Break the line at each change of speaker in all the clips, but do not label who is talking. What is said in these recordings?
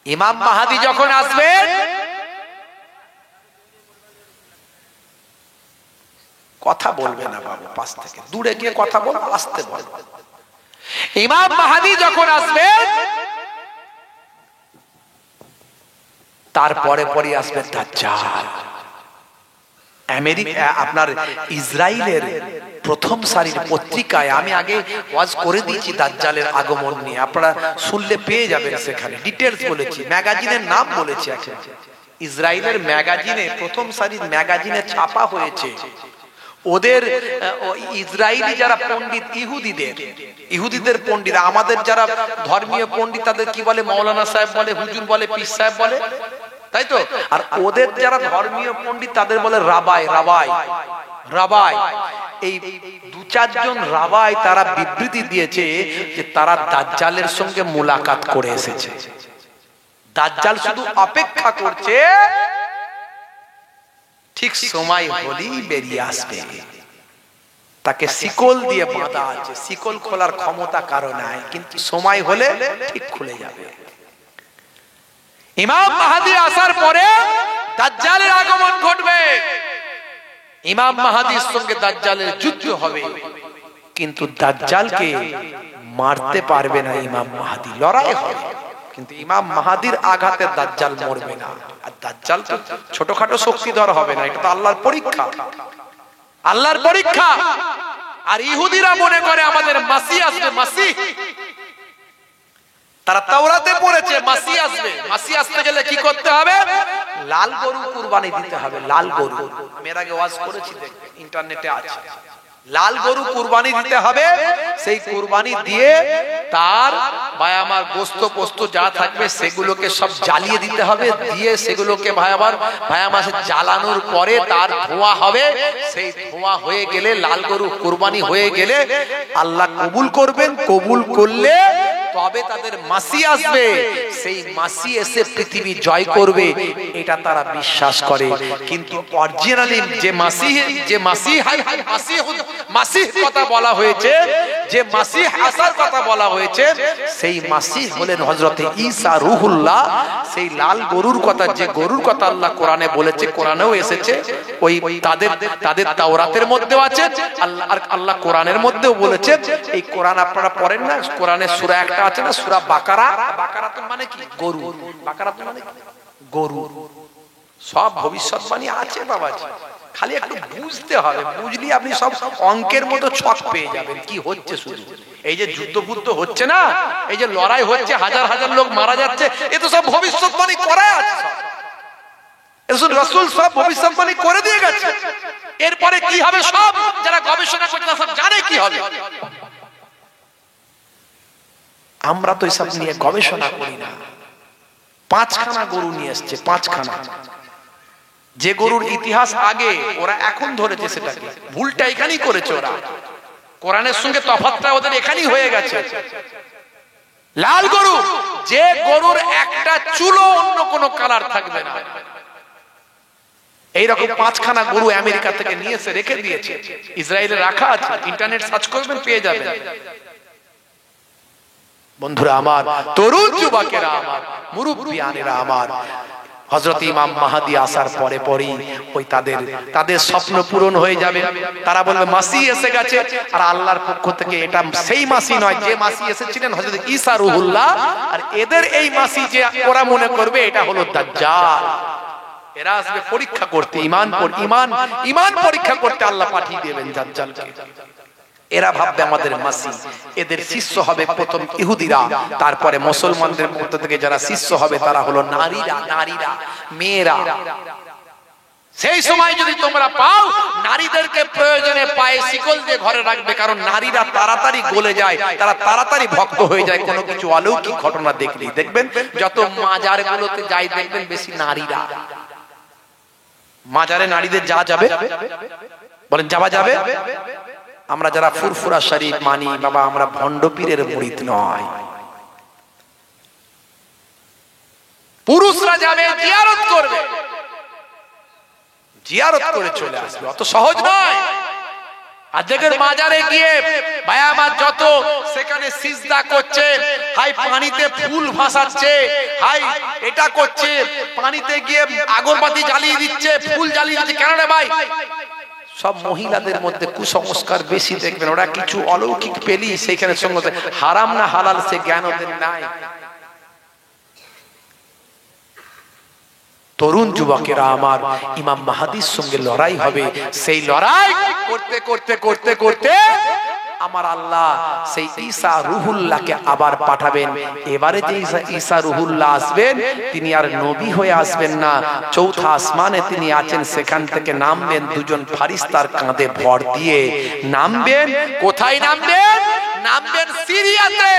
ইমাম মাহদী যখন আসবেন কথা বলবে না বাবু, পাশ থেকে দূরে গিয়ে কথা বল, আসতে বল। ইমাম মাহদী যখন আসবেন তারপরে পরে আসবে দাজ্জাল। আমেরিকা আপনার ইসরায়েলের প্রথম সারির পত্রিকায় আমি আগে ওয়াজ করে দিয়েছি দাজ্জালের আগমন নিয়ে, আপনারা শুনলে পেয়ে যাবেন, সেখানে ডিটেইলস বলেছি, ম্যাগাজিনের নাম বলেছি। ইসরায়েলের ম্যাগাজিনে, প্রথম সারির ম্যাগাজিনে ছাপা হয়েছে। ওদের ইসরায়েলি যারা পণ্ডিত, ইহুদিদের পণ্ডিত, আমাদের যারা ধর্মীয় পণ্ডিত তাদের কি বলে, মাওলানা সাহেব বলে, হুজুর বলে, পীর সাহেব বলে, তাই তো। আর ওদের যারা ধর্মীয় পণ্ডিত তাদের বলে রাবাই। রাবাই এই দু চারজন রাবাই তারা বিবৃতি দিয়েছে যে তারা দাজ্জালের সঙ্গে মুলাকাত করে এসেছে। দাজ্জাল শুধু অপেক্ষা করছে ঠিক সময় হলেই বেরিয়ে আসবে। তাকে শিকল দিয়ে বাঁধা আছে, শিকল খোলার ক্ষমতা কারো নাই, কিন্তু সময় হলে ঠিক খুলে যাবে। ইমাম মাহদী আসার পরে দাজ্জালের আগমন ঘটবে। ইমাম মাহদীর সঙ্গে দাজ্জালের যুদ্ধ হবে, কিন্তু দাজ্জালকে মারতে পারবে না ইমাম মাহদী। লড়াই হবে, কিন্তু ইমাম মাহদীর আঘাতে দাজ্জাল মরবে না। আর দাজ্জাল তো ছোটখাটো শক্তিধর হবে না, এটা তো আল্লাহর পরীক্ষা, আল্লাহর পরীক্ষা। আর ইহুদিরা মনে করে আমাদের মাসিহ আসবে, মাসিহ, তারা তাওরাতে পড়েছে মাসিহ আসবে। মাসিহ আসতে গেলে কি করতে হবে? লাল গরু কুরবানি দিতে হবে। লাল গরু আমি এর আগে ওয়াজ করেছি, ইন্টারনেটে আছে। লাল গরু কুরবানি দিতে হবে। সেই কুরবানি দিয়ে তার ভাই আমার গোস্ত পোস্ত যা থাকবে সেগুলোকে সব জ্বালিয়ে দিতে হবে। দিয়ে সেগুলোকে ভাই আমার জ্বালানোর পরে তার ধোঁয়া হবে। সেই ধোঁয়া হয়ে গেলে, লাল গরু কুরবানি হয়ে গেলে আল্লাহ কবুল করবেন। কবুল করলে তবে তাদের মাসি আসবে। সেই মাসি এসে পৃথিবী জয় করবে, এটা তারা বিশ্বাস করে। কিন্তু অরিজিনালি যে মাসিহ কথা বলা হয়েছে, যে মাসিহ আসার কথা বলা হয়েছে, সেই মাসিহ হলেন হযরতে ঈসা রূহুল্লাহ। সেই লাল গরুর কথা, যে গরুর কথা আল্লাহ কোরআনে বলেছে, কোরআনেও এসেছে, ওই তাদের তাওরাতের মধ্যেও আছে, আল্লাহ কোরআনের মধ্যেও বলেছে। এই কোরআন আপনারা পড়েন না? কোরআনের সূরা একটা আছে না, সূরা বাকারা। বাকারা তো মানে কি? গরু। বাকারা তো মানে গরু। সব ভবিষ্যৎবাণী আছে বাবাজি, খালি একটু বুঝতে হবে। বুঝলি আপনি সব অঙ্কের মতো ছক পেয়ে যাবেন কি হচ্ছে। শুধু এই যে যুদ্ধ হচ্ছে না, এই যে লড়াই হচ্ছে, হাজার হাজার লোক মারা যাচ্ছে, এ তো সব ভবিষ্যৎবাণী করা আছে। রাসূল সব ভবিষ্যৎবাণী করে দিয়ে গেছে। এরপরে কি হবে সব যারা গবেষণা করছে সব জানে কি হবে। আমরা তো এসব নিয়ে গবেষণা করি না। 5খানা গরু নিয়ে এসছে, 5খানা। যে গরুর ইতিহাস আগে, ওরা এখন ধরেছে সেটাকে। ভুলটা এখানেই করেছে ওরা। কোরআনের সঙ্গে তফাৎটা ওদের এখানেই হয়ে গেছে। লাল গরু, যে গরুর একটা চুলও অন্য কোনো কালার থাকবে না। এইরকম 5খানা গরু আমেরিকা থেকে নিয়ে এসে রেখে দিয়েছে, ইসরায়েলে রাখা আছে। ইন্টারনেট সার্চ করবেন, পেয়ে যাবেন। বন্ধুরা আমার, তরুণ যুবকেরা আমার, মুরব্বিয়ানেরা আমার, হযরত ইমাম মাহদী আসার পরে পরেই ওই তাদের স্বপ্ন পূরণ হয়ে যাবে। তারা বলবে মাসিহ এসে গেছে। আর আল্লাহর পক্ষ থেকে এটা সেই মাসিহ নয়, যে মাসিহ এসেছিলেন হযরত ঈসা রূহুল্লাহ। আর এদের এই মাসিহ যে ওরা মনে করবে এটা হলো দাজ্জাল। এরা আসবে পরীক্ষা করতে, ঈমান পরীক্ষা করতে আল্লাহ পাঠিয়ে দেবেন দাজ্জালকে। এরা ভাববে আমাদের মাসিহ। এদের শিষ্য হবে প্রথম ইহুদিরা, তারপরে মুসলমানদের মধ্য থেকে যারা শিষ্য হবে তারা হলো নারীরা, মেয়েরা। সেই সময় যদি তোমরা পাও, নারীদেরকে প্রয়োজনে পায়ে শিকল দিয়ে ঘরে রাখবে, কারণ নারীরা তাড়াতাড়ি গলে যায়, তারা তাড়াতাড়ি ভক্ত হয়ে যায়। কোনো কিছু অলৌকিক ঘটনা দেখলেই দেখবেন, যত মাজার গুলোতে যাই দেখবেন বেশি নারীরা। মাজারে নারীদের যাবে, বলেন যাওয়া যাবে? আমরা যারা ফুরফুরা শরীফ মানি বাবা, আমরা ভণ্ড পীরের মুরিদ নয়। পুরুষরা যাবে, জিয়ারত করবে, জিয়ারত করে চলে আসবে। অত সহজ নয়। আর দেখেন মাজারে গিয়ে ভাই আমার যত সেখানে সিজদা করছে, হাই পানিতে ফুল ভাসাচ্ছে, হাই এটা করছে, পানিতে গিয়ে আগরবাতি জ্বালিয়ে দিচ্ছে, ফুল জ্বালিয়ে দিচ্ছে। কেন রে ভাই? সব মহিলাদের মধ্যে কুসংস্কার বেশি দেখবেন, ওরা কিছু অলৌকিক পেলি সেখানে সঙ্গে হারাম না হালাল সে জ্ঞান ওদের নাই। তরুণ যুবকেরা আমার, ইমাম মাহাদির সঙ্গে লড়াই হবে। সেই লড়াই করতে করতে করতে করতে আমার আল্লাহ সেই ঈসা রুহুল্লাহকে আবার পাঠাবেন। এবারে যে ঈসা রুহুল্লাহ আসবেন, তিনি আর নবী হয়ে আসবেন না, চৌথা আসমানে তিনি আছেন, সেখান থেকে নামবেন দুজন ফারিস্তার কাঁধে ভর দিয়ে নামবেন। কোথায় নামবেন? নামবেন সিরিয়াতে।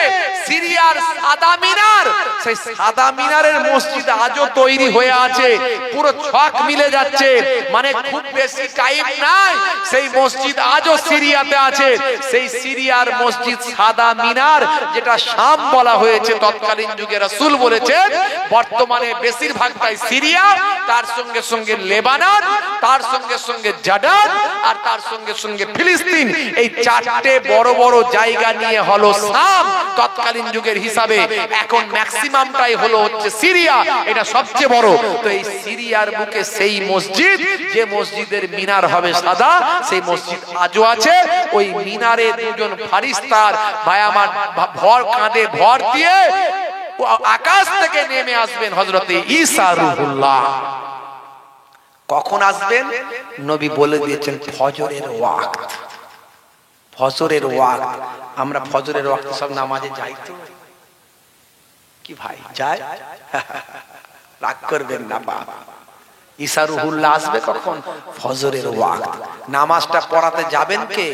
সিরিয়ার সাদা মিনার, সেই সাদা মিনারের মসজিদ আজও তৈরি হয়ে আছে, পুরো ছক মিলে যাচ্ছে, মানে খুব বেশি টাইম নাই, সেই মসজিদ আজও সিরিয়াতে আছে। সেই সিরিয়ার মসজিদ সাদা মিনার, যেটা শাম বলা হয়েছে তৎকালীন যুগে, রাসূল বলেছেন বর্তমানে বেশিরভাগটাই সিরিয়া, তার সঙ্গে সঙ্গে লেবানন, তার সঙ্গে সঙ্গে জর্ডান, আর তার সঙ্গে সঙ্গে ফিলিস্তিন। এই চারটে বড় বড় জায়গা নিয়ে হলো শাম তৎকালীন যুগের হিসাবে। এখন ম্যাক্সিমামটাই হলো হচ্ছে সিরিয়া, এটা সবচেয়ে বড়। তো এই সিরিয়ার বুকে সেই মসজিদ, যে মসজিদের মিনার হবে সাদা, সেই মসজিদ আজও আছে। ওই মিনারে দুজন ফারিস্তার ভাই আমার ভর কাঁধে ভর দিয়ে আকাশ থেকে নেমে আসবেন হযরতে ঈসা রুহুল্লাহ। কখন আসবেন? নবী বলে দিয়েছেন ফজরের ওয়াক্ত। ফজরের ওয়াক্ত, আমরা ফজরের ওয়াক্ত সব নামাজে যাই তো কি ভাই? যায়? রাগ করবেন না বাবা। ঈসা রুহুল্লাহ আসবে কখন? ফজরের ওয়াক্ত। নামাজটা পড়াতে যাবেন কে?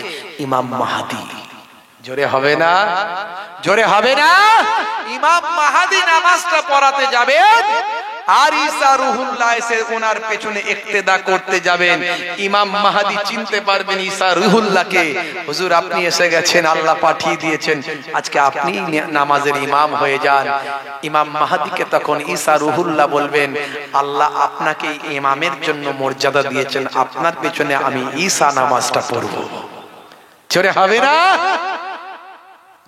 ইমাম মাহদী। জোরে হবে না? জোরে হবে না? ইমাম মাহদী নামাজটা পড়াতে যাবেন, আর ঈসা রুহুল্লাহ এসে ওনার পেছনে ইক্তেদা করতে যাবেন। ইমাম মাহদী চিনতে পারবেন ঈসা রুহুল্লাহকে, হুজুর আপনি এসে গেছেন, আল্লাহ পাঠিয়ে দিয়েছেন, আজকে আপনি নামাজের ইমাম হয়ে যান। ইমাম মাহদীকে তখন ঈসা রুহুল্লাহ বলবেন, আল্লাহ আপনাকে ইমামের জন্য মর্যাদা দিয়েছেন, আপনার পেছনে আমি ঈসা নামাজটা পড়ব। জোরে হবে না?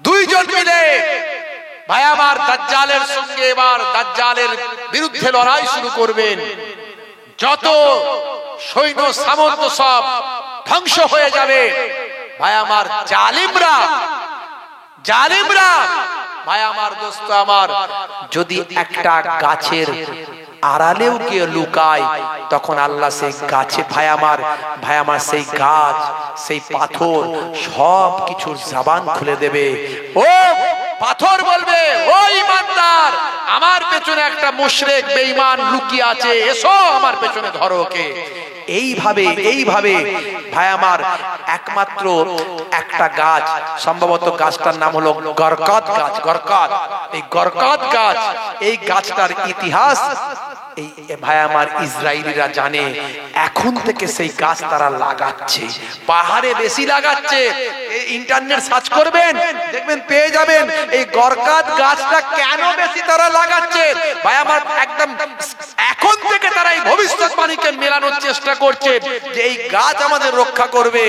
দুইজন মিলে ভাই আমার দাজ্জালের সঙ্গে এবার দাজ্জালের বিরুদ্ধে লড়াই শুরু করবেন। যত সৈন্য সামন্ত সব ধ্বংস হয়ে যাবে। ভাই আমার জালিমরা, জালিমরা ভাই আমার দোস্ত আমার, যদি একটা গাছের আড়ালেও গিয়ে লুকায়, তখন আল্লাহ সেই গাছে ভাই আমার সেই গাছ, সেই পাথর সব কিছুর জবান খুলে দেবে। ও পাথর বলবে, ও ইমানদার, আমার পেছনে একটা মুশরিক বেঈমান লুকিয়ে আছে, এসো আমার পেছনে ধরো ওকে। এইভাবে ভাই আমার একমাত্র একটা গাছ, সম্ভবত গাছটার নাম হলো গরকাত গাছ। গরকাত, এই গরকাত গাছ, এই গাছটার ইতিহাস এই ভাই আমার ইসরায়েলিরা জানে। এখন থেকে সেই গাছ তারা লাগাচ্ছে, পাহাড়ে বেশি লাগাচ্ছে। ইন্টারনেট সার্চ করবেন, দেখবেন পেয়ে যাবেন এই গরকাত গাছটা কেন বেশি তারা লাগাচ্ছে। ভাই আমার একদম এখন থেকে তারা এই ভবিষ্যৎবাণীকে মেলানোর চেষ্টা করছে যে এই গাছ আমাদের রক্ষা করবে।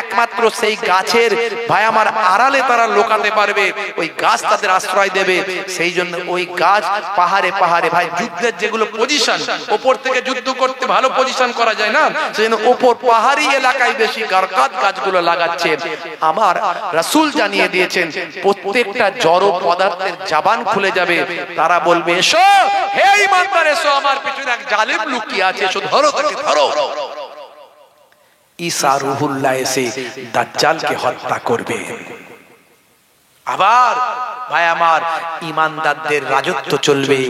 একমাত্র সেই গাছের ভাই আমার আড়ালে তারা লুকাতে পারবে, ওই গাছ তাদের আশ্রয় দেবে। সেই জন্য ওই গাছ পাহাড়ে পাহাড়ে, ভাই যুদ্ধের যেগুলো পজিশন, উপর থেকে যুদ্ধ করতে ভালো পজিশন করা যায় না, সেই জন্য উপর পাহাড়ি এলাকায় বেশি গরকাত গাছগুলো লাগাচ্ছে। আমার রাসূল জানিয়ে দিয়েছেন প্রত্যেকটা জড় পদার্থের জবান খুলে যাবে, তারা বলবে এসো হে ঈমানদার, এসো আমার পিছনে এক জালিম লুকিয়ে আছে, এসো ধরো তাকে, ধরো। ঈসা রুহুল্লাহ এসে দাজ্জালকে হত্যা করবে। আবার ভাই আমার ইমানদারদের রাজত্ব চলবে।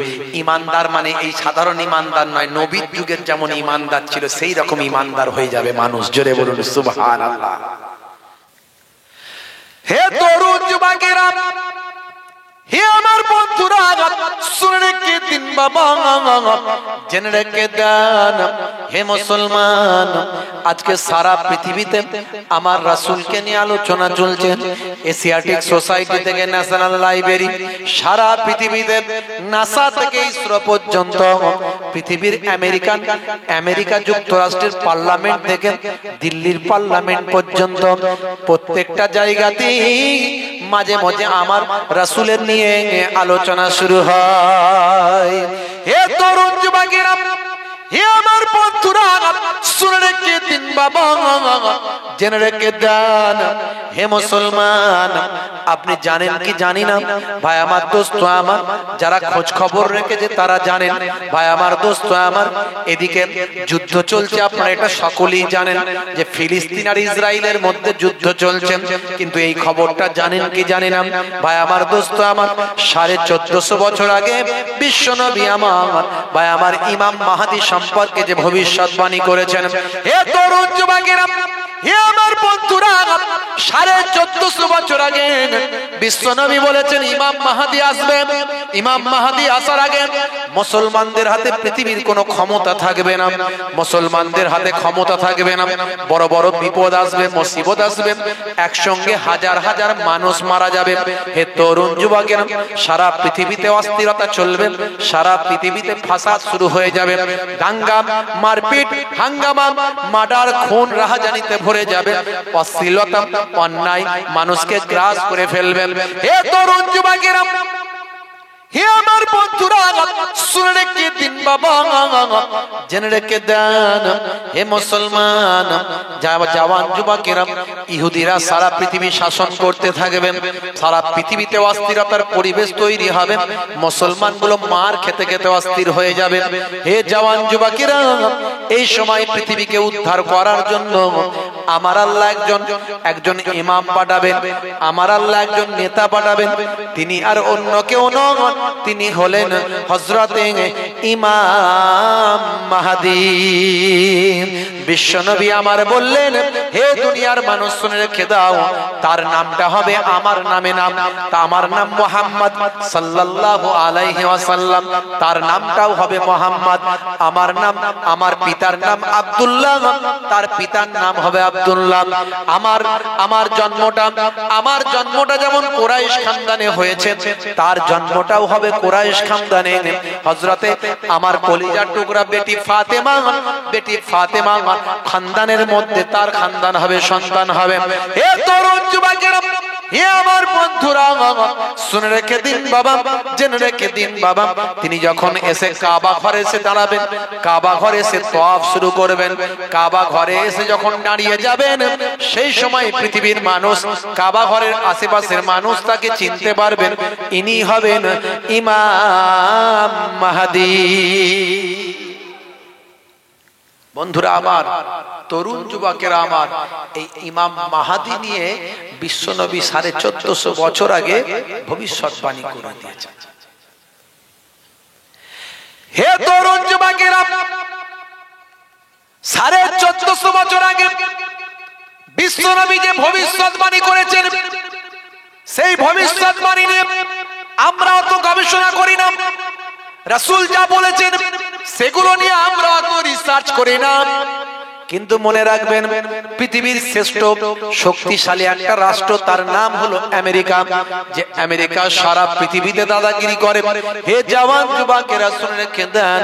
ইমানদার মানে এই সাধারণ ইমানদার নয়, নবীর যুগের যেমন ইমানদার ছিল সেই রকম ইমানদার হয়ে যাবে মানুষ। জোরে বলুন সুবহানাল্লাহ। হে তরুণ যুবকেরা, হে আমার বন্ধুরা, শুনে রেখে দিন বাবা, জেনে রেখে দেন হে মুসলমান, আজকে সারা পৃথিবীতে আমার রাসূলকে নিয়ে আলোচনা চলছে। এশিয়াটিক সোসাইটি থেকে ন্যাশনাল লাইব্রেরি, সারা পৃথিবীতে নাসা থেকে ইসরো পর্যন্ত পৃথিবীর আমেরিকা যুক্তরাষ্ট্রের পার্লামেন্ট থেকে দিল্লির পার্লামেন্ট পর্যন্ত প্রত্যেকটা জায়গাতেই মাঝে মাঝে আমার রাসূলের নিয়ে আলোচনা শুরু হয়। হে তরুণ যুবকেরা, হে আমার বন্ধুরা, শুনে রেখে দিন বাবা, জেনে রেখে দেন। হে মুসলমান, আপনি জানেন কি জানি না ভাই আমার, দোস্ত আমার, যারা খোঁজ খবর রেখেছে তারা জানেন। ভাই আমার, দোস্ত আমার, এদিকে যুদ্ধ চলছে, আপনারা এটা সকলেই জানেন যে ফিলিস্তিন আর ইসরায়েলের মধ্যে যুদ্ধ চলছে। কিন্তু এই খবরটা জানেন কি জানি না ভাই আমার, দোস্ত আমার, 1450 বছর আগে বিশ্বনবী আমার, ভাই আমার, ইমাম মাহদী সম্পর্কে যে ভবিষ্যৎবাণী করেছেন। হে তরুণ যুবকেরা, হে আমার বন্ধুরা, 1450 বছর আগে বিশ্বনবী বলেছেন ইমাম মাহদী আসবে। ইমাম মাহদী আসার আগে মুসলমানদের হাতে পৃথিবীর কোনো ক্ষমতা থাকবে না, মুসলমানদের হাতে ক্ষমতা থাকবে না। বড় বড় বিপদ আসবে, মুসিবত আসবে, একসঙ্গে হাজার হাজার মানুষ মারা যাবে। হে তরুণ যুবকেরা, সারা পৃথিবীতে অস্থিরতা চলবে, সারা পৃথিবীতে ফাসাদ শুরু হয়ে যাবে, দাঙ্গা, মারপিট, হাঙ্গামা, মার্ডার, খুন, রাহাজানিতে ভরে যাবে, অশ্লীলতা, অন্যায় মানুষকে গ্রাস করে ফেলবেন। হে তরুণ যুবকেরা, হে আমার বন্ধুরা, শুনে রেখে দিন বাবা, জেনে রেখে দেন। হে মুসলমান, জওয়ান যুবকেরা, ইহুদিরা সারা পৃথিবী শাসন করতে থাকবেন, সারা পৃথিবীতে অস্থিরতার পরিবেশ তৈরি হবে, মুসলমানগুলো মার খেতে খেতে অস্থির হয়ে যাবে। হে জওয়ান যুবকেরা, এই সময় পৃথিবীকে উদ্ধার করার জন্য আমার আল্লাহ একজন ইমাম পাঠাবেন, আমার আল্লাহ একজন নেতা পাঠাবেন। তিনি আর অন্য কেউ নন, তিনি হলেন হযরতে ইমাম মাহদী। বিশ্বনবী আমার বললেন, হে দুনিয়ার মানুষ শুনে রেখে দাও, তার নামটা হবে আমার নামে নাম। আমার নাম মুহাম্মদ সাল্লাল্লাহু আলাইহি ওয়াসাল্লাম, তার নামটাও হবে মুহাম্মদ। আমার নাম, আমার পিতার নাম আব্দুল্লাহ, তার পিতার নাম হবে আব্দুল্লাহ। আমার জন্মটা যেমন কুরাইশ খানদানে হয়েছে, তার জন্মটাও হবে কুরাইশ খানদানে। হযরতে আমার কলিজার টুকরা বেটি ফাতেমা খানদানের মধ্যে তার খানদান হবে, সন্তান হবে। হে তরুণ যুবকেরা, হে আমার বন্ধুরা, শুনে রেখে দিন বাবা, জেনে রেখে দিন বাবা, তিনি যখন এসে কাবা ঘরে এসে দাঁড়াবেন, কাবা ঘরে এসে তওয়াফ শুরু করবেন, কাবা ঘরে এসে যখন দাঁড়িয়ে যাবেন, সেই সময় পৃথিবীর মানুষ, কাবা ঘরের আশেপাশের মানুষ তাকে চিনতে পারবেন, ইনি হবেন ইমাম মাহদী। বন্ধুরা আমার, তরুণ যুবকেরা আমার, এই ইমাম মাহদী নিয়ে বিশ্বনবী 1450 বছর আগে ভবিষ্যৎবাণী করে দিয়েছেন। হে তরুণ যুবকেরা, 1450 বছর আগে বিশ্বনবী যে ভবিষ্যৎবাণী করেছেন, সেই ভবিষ্যৎবাণী নিয়ে আমরা অত গবেষণা করি না। রাসূল যা বলেছেন সেগুলো নিয়ে আমরা অত রিসার্চ করি না। কিন্তু মনে রাখবেন, পৃথিবীর শ্রেষ্ঠ শক্তিশালী একটা রাষ্ট্র, তার নাম হলো আমেরিকা। যে আমেরিকা সারা পৃথিবীতে দাদাগিরি করে। হে জওয়ান যুবকেরা, শুনে রেখে দেন,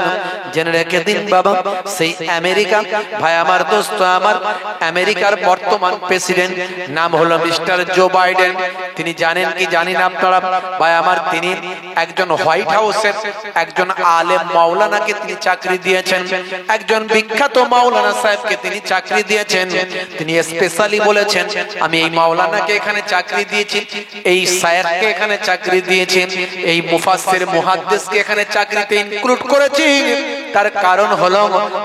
জেনে রেখে দিন বাবা, সেই আমেরিকা, ভাই আমার, দোস্ত আমার, আমেরিকার বর্তমান প্রেসিডেন্ট নাম হলো মিস্টার জো বাইডেন। তিনি জানেন কি জানি না আপনারা, ভাই আমার, তিনি একজন হোয়াইট হাউসের একজন আলেম মাওলানাকে তিনি চাকরি দিয়েছেন, একজন বিখ্যাত মাওলানা সাহেব তিনি চাকরি দিয়েছেন। তিনি স্পেশালি বলেছেন, আমি এই মাওলানাকে এখানে চাকরি দিয়েছি, এই শায়েখকে এখানে চাকরি দিয়েছি, এই মুফাসসির মুহাদ্দিসকে এখানে চাকরিতে ইনক্লুড করেছি। তার কারণ হলো,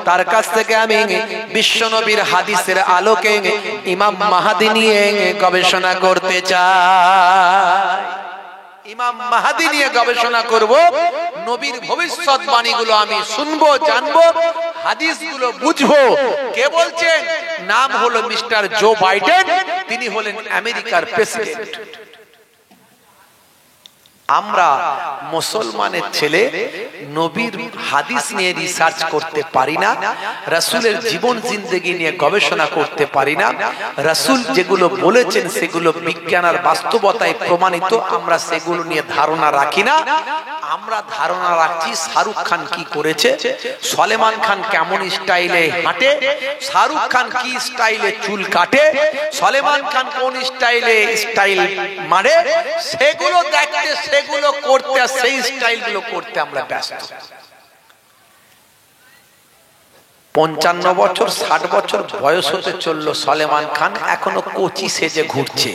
তার কাছ থেকে আমি বিশ্বনবীর হাদিসের আলোকে ইমাম মাহদী নিয়ে গবেষণা করতে চাই। ইমাম মাহদী নিয়ে গবেষণা করব, নবীর ভবিষ্যৎবাণীগুলো আমি শুনবো, জানবো, হাদিসগুলো বুঝবো। কে বলছেন? নাম হলো মিস্টার জো বাইডেন, তিনি হলেন আমেরিকার প্রেসিডেন্ট। আমরা মুসলমানের ছেলে নবীর হাদিস নিয়ে রিসার্চ করতে পারি না, রাসূলের জীবন জিন্দেগি নিয়ে গবেষণা করতে পারি না, রাসূল যেগুলো বলেছেন সেগুলো বিজ্ঞান আর বাস্তবতায় প্রমাণিত, আমরা সেগুলো নিয়ে ধারণা রাখি না। আমরা ধারণা রাখছি শাহরুখ খান কি করেছে, সলেমান খান কেমন স্টাইলে হাঁটে, শাহরুখ খান কি স্টাইলে চুল কাটে, সলেমান খান কোন স্টাইল মারে, সেগুলো দেখতে, সেগুলো করতে, সেই স্টাইলগুলো করতে আমরা ব্যস্ত। 55 বছর 60 বছর বয়স হতে চললো সলেমান খান, এখনো কোচি সেজে ঘুরছে।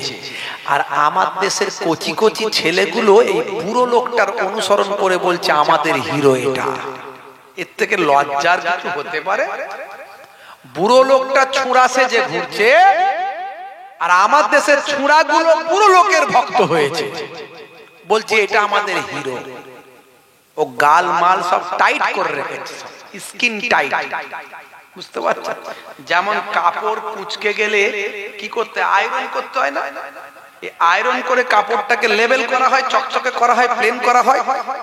আর আমার দেশের কোচি কোচি ছেলেগুলো এই বুড়ো লোকটার অনুসরণ করে বলছে আমাদের হিরো এটা। এর থেকে লজ্জার কিছু হতে পারে? বুড়ো লোকটা ছুঁড়া সেজে ঘুরছে, আর আমার দেশের ছুঁড়াগুলো বুড়ো লোকের ভক্ত হয়েছে, বলছে এটা আমাদের হিরো। ও গাল মাল সব টাইট করে রেখেছে, স্কিন টাইট, বুঝতে পারছেন? যেমন কাপড় কুচকে গেলে কি করতে, আয়রন করতে হয় না, আয়রন করে কাপড়টাকে লেভেল করা হয়, চকচকে করা হয়, প্লেন করা হয়।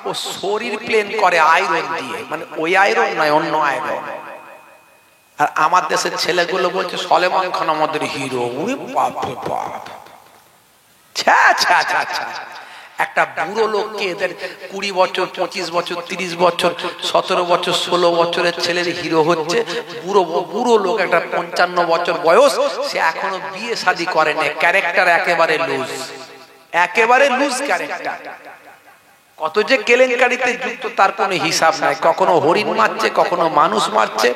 ও শরীর প্লেন করে আয়রন দিয়ে, মানে ওই আয়রন নয়, অন্য আয়রন। আর আমার দেশের ছেলেগুলো বলছে সলেমান খান আমাদের হিরো। ওরে বাপ রে বাপ, ছ্যা ছ্যা ছ্যা ছ্যা। একটা বুড়ো লোককে এদের 20 বছর 25 বছর 30 বছর 17 বছর 16 বছরের ছেলের হিরো হচ্ছে। বুড়ো লোক, একটা 55 বছর বয়স, সে এখনো বিয়ে শাদী করে না, ক্যারেক্টার একেবারে লুজ, একেবারে লুজ ক্যারেক্টার। কত যে কেলেঙ্কারিতে যুক্ত তার কোনো হিসাব নাই। কখনো হরিণ মারছে, কখনো মানুষ মারছে,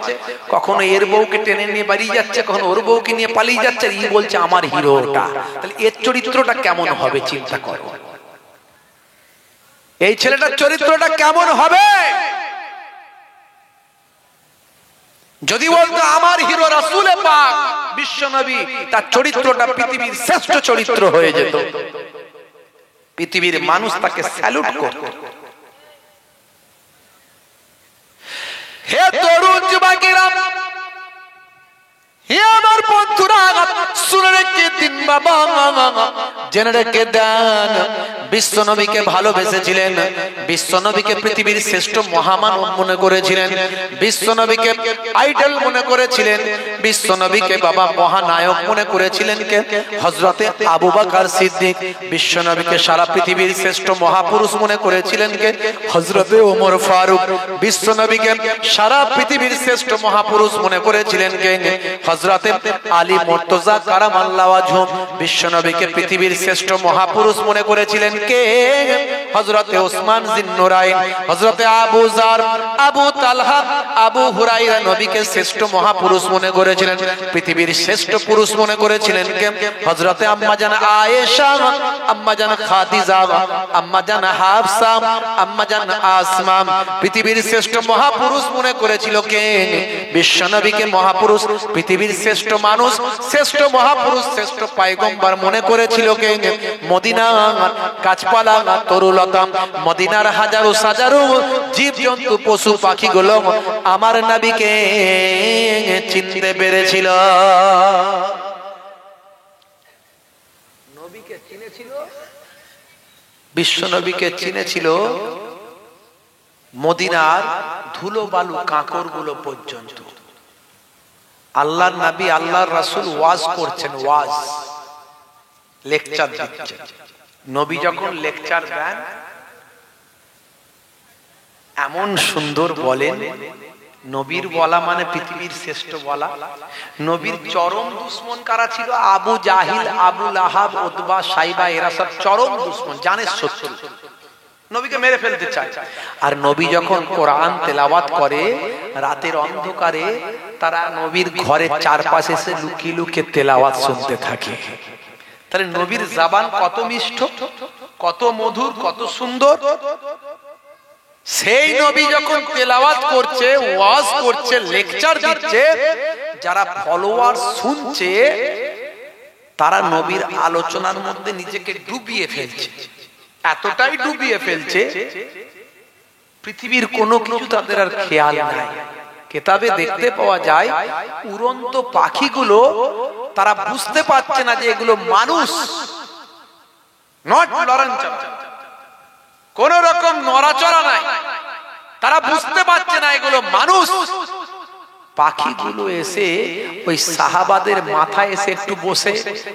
কখনো এর বউকে টেনে নিয়ে বাড়িয়ে যাচ্ছে, কখনো ওর বউকে নিয়ে পালিয়ে যাচ্ছে। ই বলছে আমার হিরোটা। তাহলে এর চরিত্রটা কেমন হবে চিন্তা করো। এই ছেলেটার চরিত্রটা কেমন হবে? যদি বলতো আমার হিরো রাসূলে পাক বিশ্বনবী, তার চরিত্রটা পৃথিবীর শ্রেষ্ঠ চরিত্র হয়ে যেত, পৃথিবীর মানুষ তাকে স্যালুট করত। হে তরুণ যুবকেরা, হে আমার বন্ধুরা, শুনে রেখে দিন বাবা, জেনে রেখে দেন, বিশ্বনবীকে ভালোবেসেছিলেন, বিশ্বনবীকে পৃথিবীর শ্রেষ্ঠ মহামানব মনে করেছিলেন, বিশ্বনবীকে আইডল মনে করেছিলেন, বিশ্বনবীকে বাবা মহানায়ক মনে করেছিলেন কে? হযরতে আবু বকর সিদ্দিক। বিশ্বনবীকে সারা পৃথিবীর শ্রেষ্ঠ মহাপুরুষ মনে করেছিলেন কে? হযরতে ওমর ফারুক। বিশ্বনবীকে সারা পৃথিবীর শ্রেষ্ঠ মহাপুরুষ মনে করেছিলেন কে? হযরতে আলী মুর্তজা কারামাল্লাহু ওয়াজহু। বিশ্বনবীকে পৃথিবীর শ্রেষ্ঠ মহাপুরুষ মনে করেছিলেন কে? হযরতে ওসমান জিন্নুরাইন। হযরতে আবু যার, আবু তালহা, আবু হুরায়রা নবীকে শ্রেষ্ঠ মহাপুরুষ মনে করেছিলেন। পৃথিবীর শ্রেষ্ঠ পুরুষ মনে করেছিলেন কে? হযরতে আম্মা জান আয়েশা, আম্মা জান খাদিজা, আম্মা জান হাফসা, আম্মা জান আসমা। পৃথিবীর শ্রেষ্ঠ মহাপুরুষ মনে করেছিল কে? বিশ্বনবীকে মহাপুরুষ, পৃথিবীর শ্রেষ্ঠ মানুষ, শ্রেষ্ঠ মহাপুরুষ, শ্রেষ্ঠ পয়গম্বর মনে করেছিল কে? মদিনার গাছপালা তরুলতা, মদিনার হাজারো হাজারো জীবজন্তু পশু পাখিগুলো আমার নবীকে চিনতে পেরেছিল। নবীকে চিনেছিল, বিশ্বনবীকে চিনেছিল মদিনার ধুলো বালু কাঁকর গুলো পর্যন্ত। আল্লাহর নবী, আল্লাহর রাসূল ওয়াজ করছেন, ওয়াজ লেকচার দিচ্ছেন। নবী যখন লেকচার দেন এমন সুন্দর বলেন, নবীর বলা মানে পৃথিবীর শ্রেষ্ঠ বলা। নবীর চরম দুশমন কারা ছিল? আবু জাহিল, আবু লাহাব, উতবা, সাইবা, এরা সব চরম দুশমন, জানের শত্রু, নবীকে মেরে ফেলতে চায়। আর নবী যখন কোরআন তেলাওয়াত করে রাতের অন্ধকারে, তারা নবীর ঘরের চারপাশে এসে লুকিয়ে লুকিয়ে তেলাওয়াত শুনতে থাকে। তাহলে নবীর জবান কত মিষ্ট, কত মধুর, কত সুন্দর। সেই নবী যখন তেলাওয়াত করছে, ওয়াজ করছে, লেকচার দিচ্ছে, যারা ফলোয়ার শুনছে তারা নবীর আলোচনার মধ্যে নিজেকে ডুবিয়ে ফেলছে, এতটাই ডুবিয়ে ফেলছে পৃথিবীর কোনো কিছু তাদের আর খেয়াল নাই। কিতাবে দেখতে পাওয়া যায় উড়ন্ত পাখিগুলো তারা বুঝতে পারছে না যে এগুলো মানুষ, নট লড়াচড়া, কোন রকম নড়াচড়া নাই, তারা বুঝতে পারছে না এগুলো মানুষ। পাখিগুলো এসে ওই সাহাবাদের মাথায় এসে একটু বসে,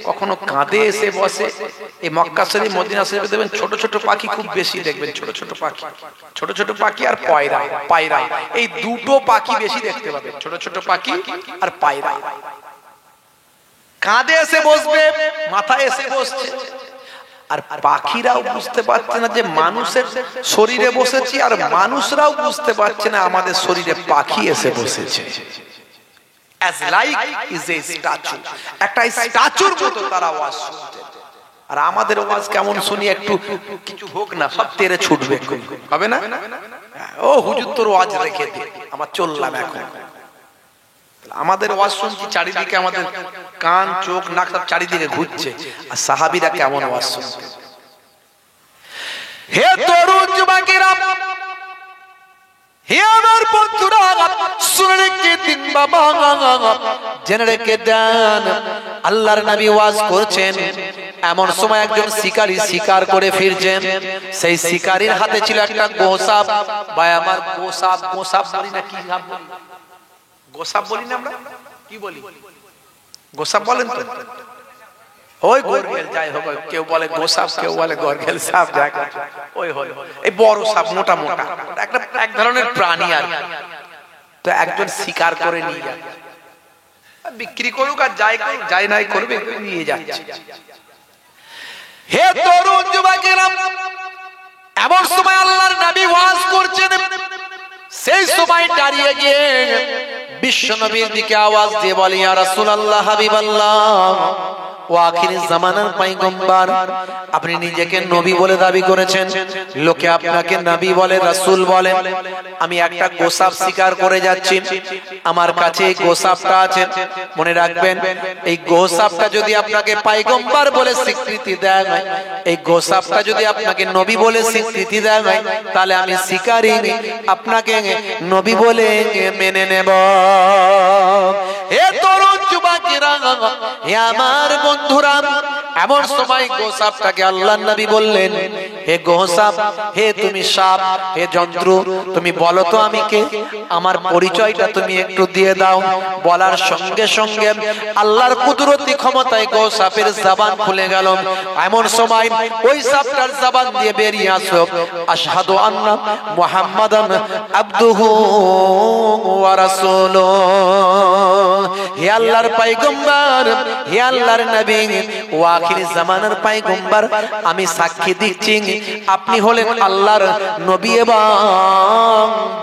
কখনো কাঁধে এসে বসে। এই মক্কা শরীফ মদিনা শরীফে দেখবেন ছোট ছোট পাখি খুব বেশি দেখবেন, ছোট ছোট পাখি, ছোট ছোট পাখি আর পায়রা, এই দুটো পাখি বেশি দেখতে পাবেন, ছোট ছোট পাখি আর পায়রা। কাঁধে এসে বসবে, মাথায় এসে বসছে। আর পাখিরাও বুঝতে পারছে না যে মানুষের শরীরে বসেছি, আর মানুষরাও বুঝতে পারছে না আমাদের শরীরে পাখি এসে বসেছে। as like is a statue, একটা স্ট্যাচুর মতো তারা ওয়াজ শুনছে। আর আমাদের ওয়াজ কেমন শুনি, একটু কিছু হোক না সব তেরে ছুটবে, হবে না? ও হুজুর তোর ওয়াজ রেখে দে, আমার চললাম এখন। আমাদের ওয়াজ শুনছি, চারিদিকে আমাদের কান চোখ নাক সব চারিদিকে ঘুরছে। আর সাহাবীরা কেমন ওয়াজ শুনছে। হে তরুণ যুবকেরা, হে আমার বন্ধুরা, শুনে রেখে দিন বাবা, জেনে রেখে দেন, আল্লাহর নবী ওয়াজ করছেন। এমন সময় একজন শিকারী শিকার করে ফিরছেন। সেই শিকারীর হাতে ছিল একটা গোসাপ। ভাই আমার গোসাপ, গোসাপ বলি না, কি সাপ বলি? গোসাপ বলি না আমরা, কি বলি? গোসাপ বলেন তো? ওই গরগেল, যাই হোক, কেউ বলে গোসাপ, কেউ বলে গরগেল সাপ, ওই হলো এই বড় সাপ, মোটা মোটা একটা এক ধরনের প্রাণী। আর তো একজন শিকার করে নিয়ে যায়, বিক্রি করুক আর যাই নাই করবে, নিয়ে যাচ্ছে। হে তরুণ যুবকেরা, এমন সময় আল্লাহর নবী ওয়াজ করছেন। সেই সময় দাঁড়িয়ে গিয়ে বিশ্ব নবীর দিকে আওয়াজ দিয়ে বলে, ইয়া রাসূলুল্লাহ, হাবিবাল্লাহ, ও আখিরি জামানার পয়গম্বর, আপনি নিজেকে নবী বলে দাবি করেছেন, লোকে আপনাকে নবী বলে, রাসূল বলে। আমি একটা গোসাপ শিকার করে যাচ্ছি, আমার কাছে এই গোসাপটা আছে। মনে রাখবেন, এই গোসাপটা যদি আপনাকে পয়গম্বর বলে স্বীকৃতি দেয়, এই গোসাপটা যদি আপনাকে নবী বলে স্বীকৃতি দেয়, তাহলে আমি শিকারী আপনাকে নবী বলে মেনে নেব। হে তরুণ যুবকেরা, হে আমার বন্ধুরা, এমন সময় গোসাপটাকে আল্লাহর নবী বললেন, হে গোসাপ, হে তুমি সাপ, হে যন্ত্র, তুমি বলো তো আমি কে, আমার পরিচয়টা তুমি একটু দিয়ে দাও। বলার সঙ্গে সঙ্গে আল্লাহর কুদরতি ক্ষমতায় গোসাপের জবান খুলে গেল। এমন সময় ওই সাপটার জবান দিয়ে বেরিয়ে আসলো, আশহাদু আন্না মুহাম্মাদান আবদুহু ওয়া রাসূলুহু। হে আল্লাহর পয়গম্বর, হে আল্লাহর নবী, ও আখির জামানার পয়গম্বর, আমি সাক্ষী দিচ্ছি আপনি হলেন আল্লাহর নবী এবং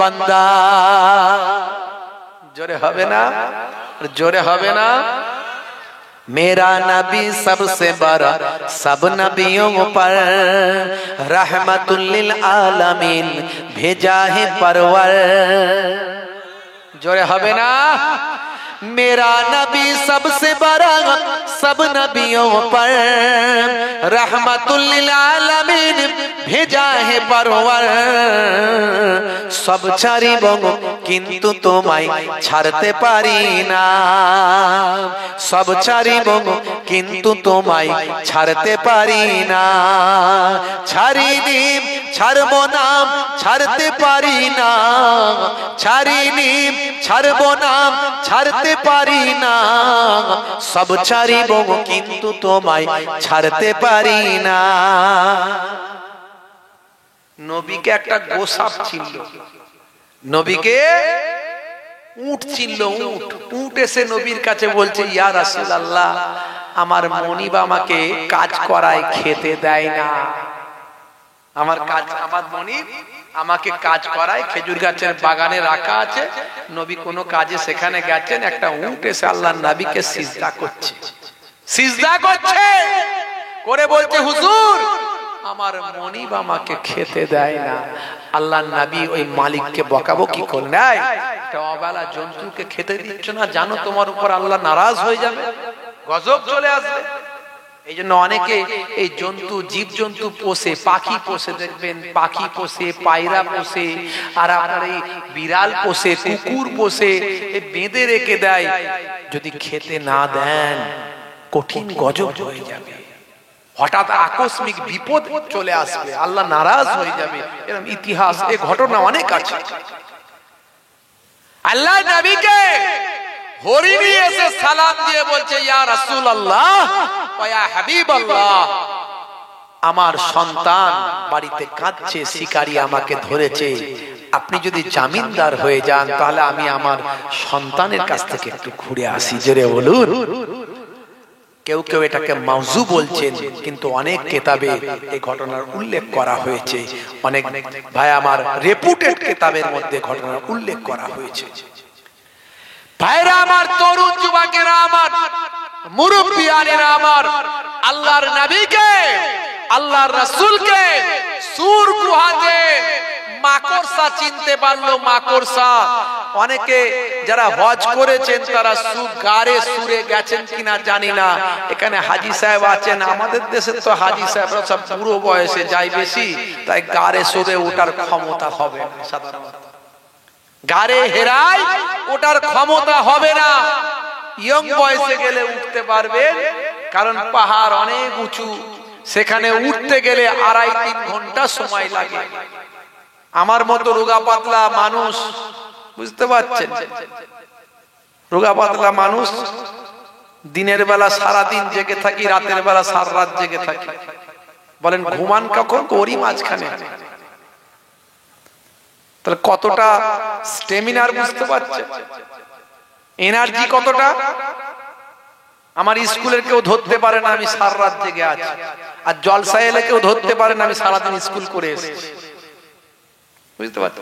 বান্দা। জোরে হবে না? জোরে হবে না? मेरा नबी सबसे बड़ा सब नबियों पर रहमतुल लिल आलमीन भेजा है परवर। जोरे হবে না? मेरा नबी सबसे बड़ा सब नबियों पर रहमतुल लिल आलमीन भेजा है परवर। सब ছাড়িব কিন্তু তোমায় ছাড়তে পারি না, সব ছাড়িব কিন্তু তোমায় ছাড়তে পারি না। ছাড়িনি ছাড়বো না ছাড়তে পারি না, ছাড়িনি ছাড়বো না ছাড়তে পারি না। সব ছাড়িব কিন্তু তোমায় ছাড়তে পারি না। নবীকে একটা গোসাপ ছিল, নবীকে উট ছিল, উট। উট এসে নবীর কাছে বলছে, ইয়া রাসূলুল্লাহ, আমার মনিব আমাকে কাজ করায়, খেতে দেয় না। আমার মনিব আমাকে কাজ করায়, খেজুর গাছের বাগানে রাখা আছে। নবী কোনো কাজে সেখানে গেছেন, একটা উট এসে আল্লাহর নবীকে সিজদা করছে, সিজদা করছে করে বলছে, হুজুর, আমার মনিব আমাকে খেতে দেয় না। আল্লাহর নবী ওই মালিককে বকাবকি করলেন, একটা অবেলা জন্তুকে খেতে দিচ্ছ না, জানো তোমার উপর আল্লাহ নারাজ হয়ে যাবে, গজব চলে আসবে। এই জন্য অনেকে এই জন্তু, জীব জন্তু পোষে, পাখি পোষে, দেখবেন পাখি পোষে, পায়রা পোষে, আর আপনার এই বিড়াল পোষে, কুকুর পোষে, বেঁধে রেখে দেয়। যদি খেতে না দেন কঠিন গজব হয়ে যাবে। হঠাৎ আকস্মিক বিপদ চলে আসবে, আল্লাহ নারাজ হয়ে যাবে, এরকম ইতিহাস এই ঘটনা অনেক আছে। আল্লাহ নবীকে হরিণী এসে সালাম দিয়ে বলছে, ইয়া রাসূলুল্লাহ ওয়া ইয়া হাবিবাল্লাহ, আমার সন্তান বাড়িতে কাঁদছে, শিকারী আমাকে ধরেছে, আপনি যদি জামিনদার হয়ে যান তাহলে আমি আমার সন্তানের কাছ থেকে একটু ঘুরে আসি। জোরে বলুন। কেউ কেউ এটাকে মাউজু বলছেন, কিন্তু অনেক কিতাবে এই ঘটনার উল্লেখ করা হয়েছে, অনেক ভাই আমার রেপুটেড কিতাবের মধ্যে ঘটনার উল্লেখ করা হয়েছে। ভাইরা আমার, তরুণ যুবকেরা আমার, মুরব্বিয়ানেরা আমার, আল্লাহর নবীকে, আল্লাহর রাসূলকে সূর গুহাতে মাকড়সা চিনতে পারলো। মাকড়সা, অনেকে যারা হজ করেছেন তারা গারে সুরে গেছেন কিনা জানি না। এখানে হাজী সাহেব আছেন, আমাদের দেশে তো হাজী সাহেবরা সব বুড়ো বয়সে যায় বেশি, তাই গারে সুরে ওঠার ক্ষমতা হবে না। সাধারণত গারে হেরায় ওঠার ক্ষমতা হবে না। ইয়ং বয়সে গেলে উঠতে পারবেন, কারণ পাহাড় অনেক উঁচু, সেখানে উঠতে গেলে 2.5-3 ঘন্টা সময় লাগে। আমার মতো রোগা পাতলা মানুষ, বুঝতে পারছেন, রোগা পাতলা মানুষ দিনের বেলা সারাদিন জেগে থাকি, রাতের বেলা সারা রাত জেগে থাকি। বলেন ঘুমান কখন? ওরই মাঝখানে। তাহলে কতটা স্টেমিনার বুঝতে পারছেন, এনার্জি কতটা। আমার স্কুলের কেউ ধরতে পারে না আমি সারা রাত জেগে আছি, আর জলসা এলে কেউ ধরতে পারে না আমি সারাদিন স্কুল করে এসেছি। বুঝতে পারতে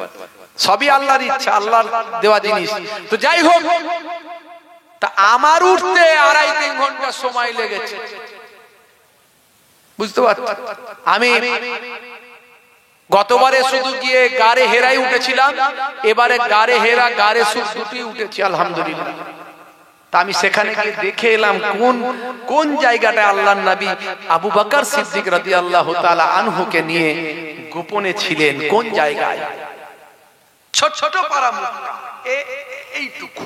সবই আল্লাহর ইচ্ছা, আল্লাহর দেওয়া জিনিস। তো যাই হোক, তা আমার উঠতে 2.5-3 ঘন্টা সময় লেগেছে। বুঝতে পারছি। আমি গতবারে শুধু গিয়ে গারে হেরাই উঠেছিলাম, এবারে গারে হেরা গারে সুর দুটি উঠেছি আলহামদুলিল্লাহ। তা আমি সেখানে গিয়ে দেখে এলাম কোন জায়গাটা আল্লাহর নবী আবু বকর সিদ্দিক রাদিয়াল্লাহু তাআলা আনহুকে নিয়ে গোপনে ছিলেন, কোন জায়গায়। ছোট ছোট পারা মুখটা এইটুকু,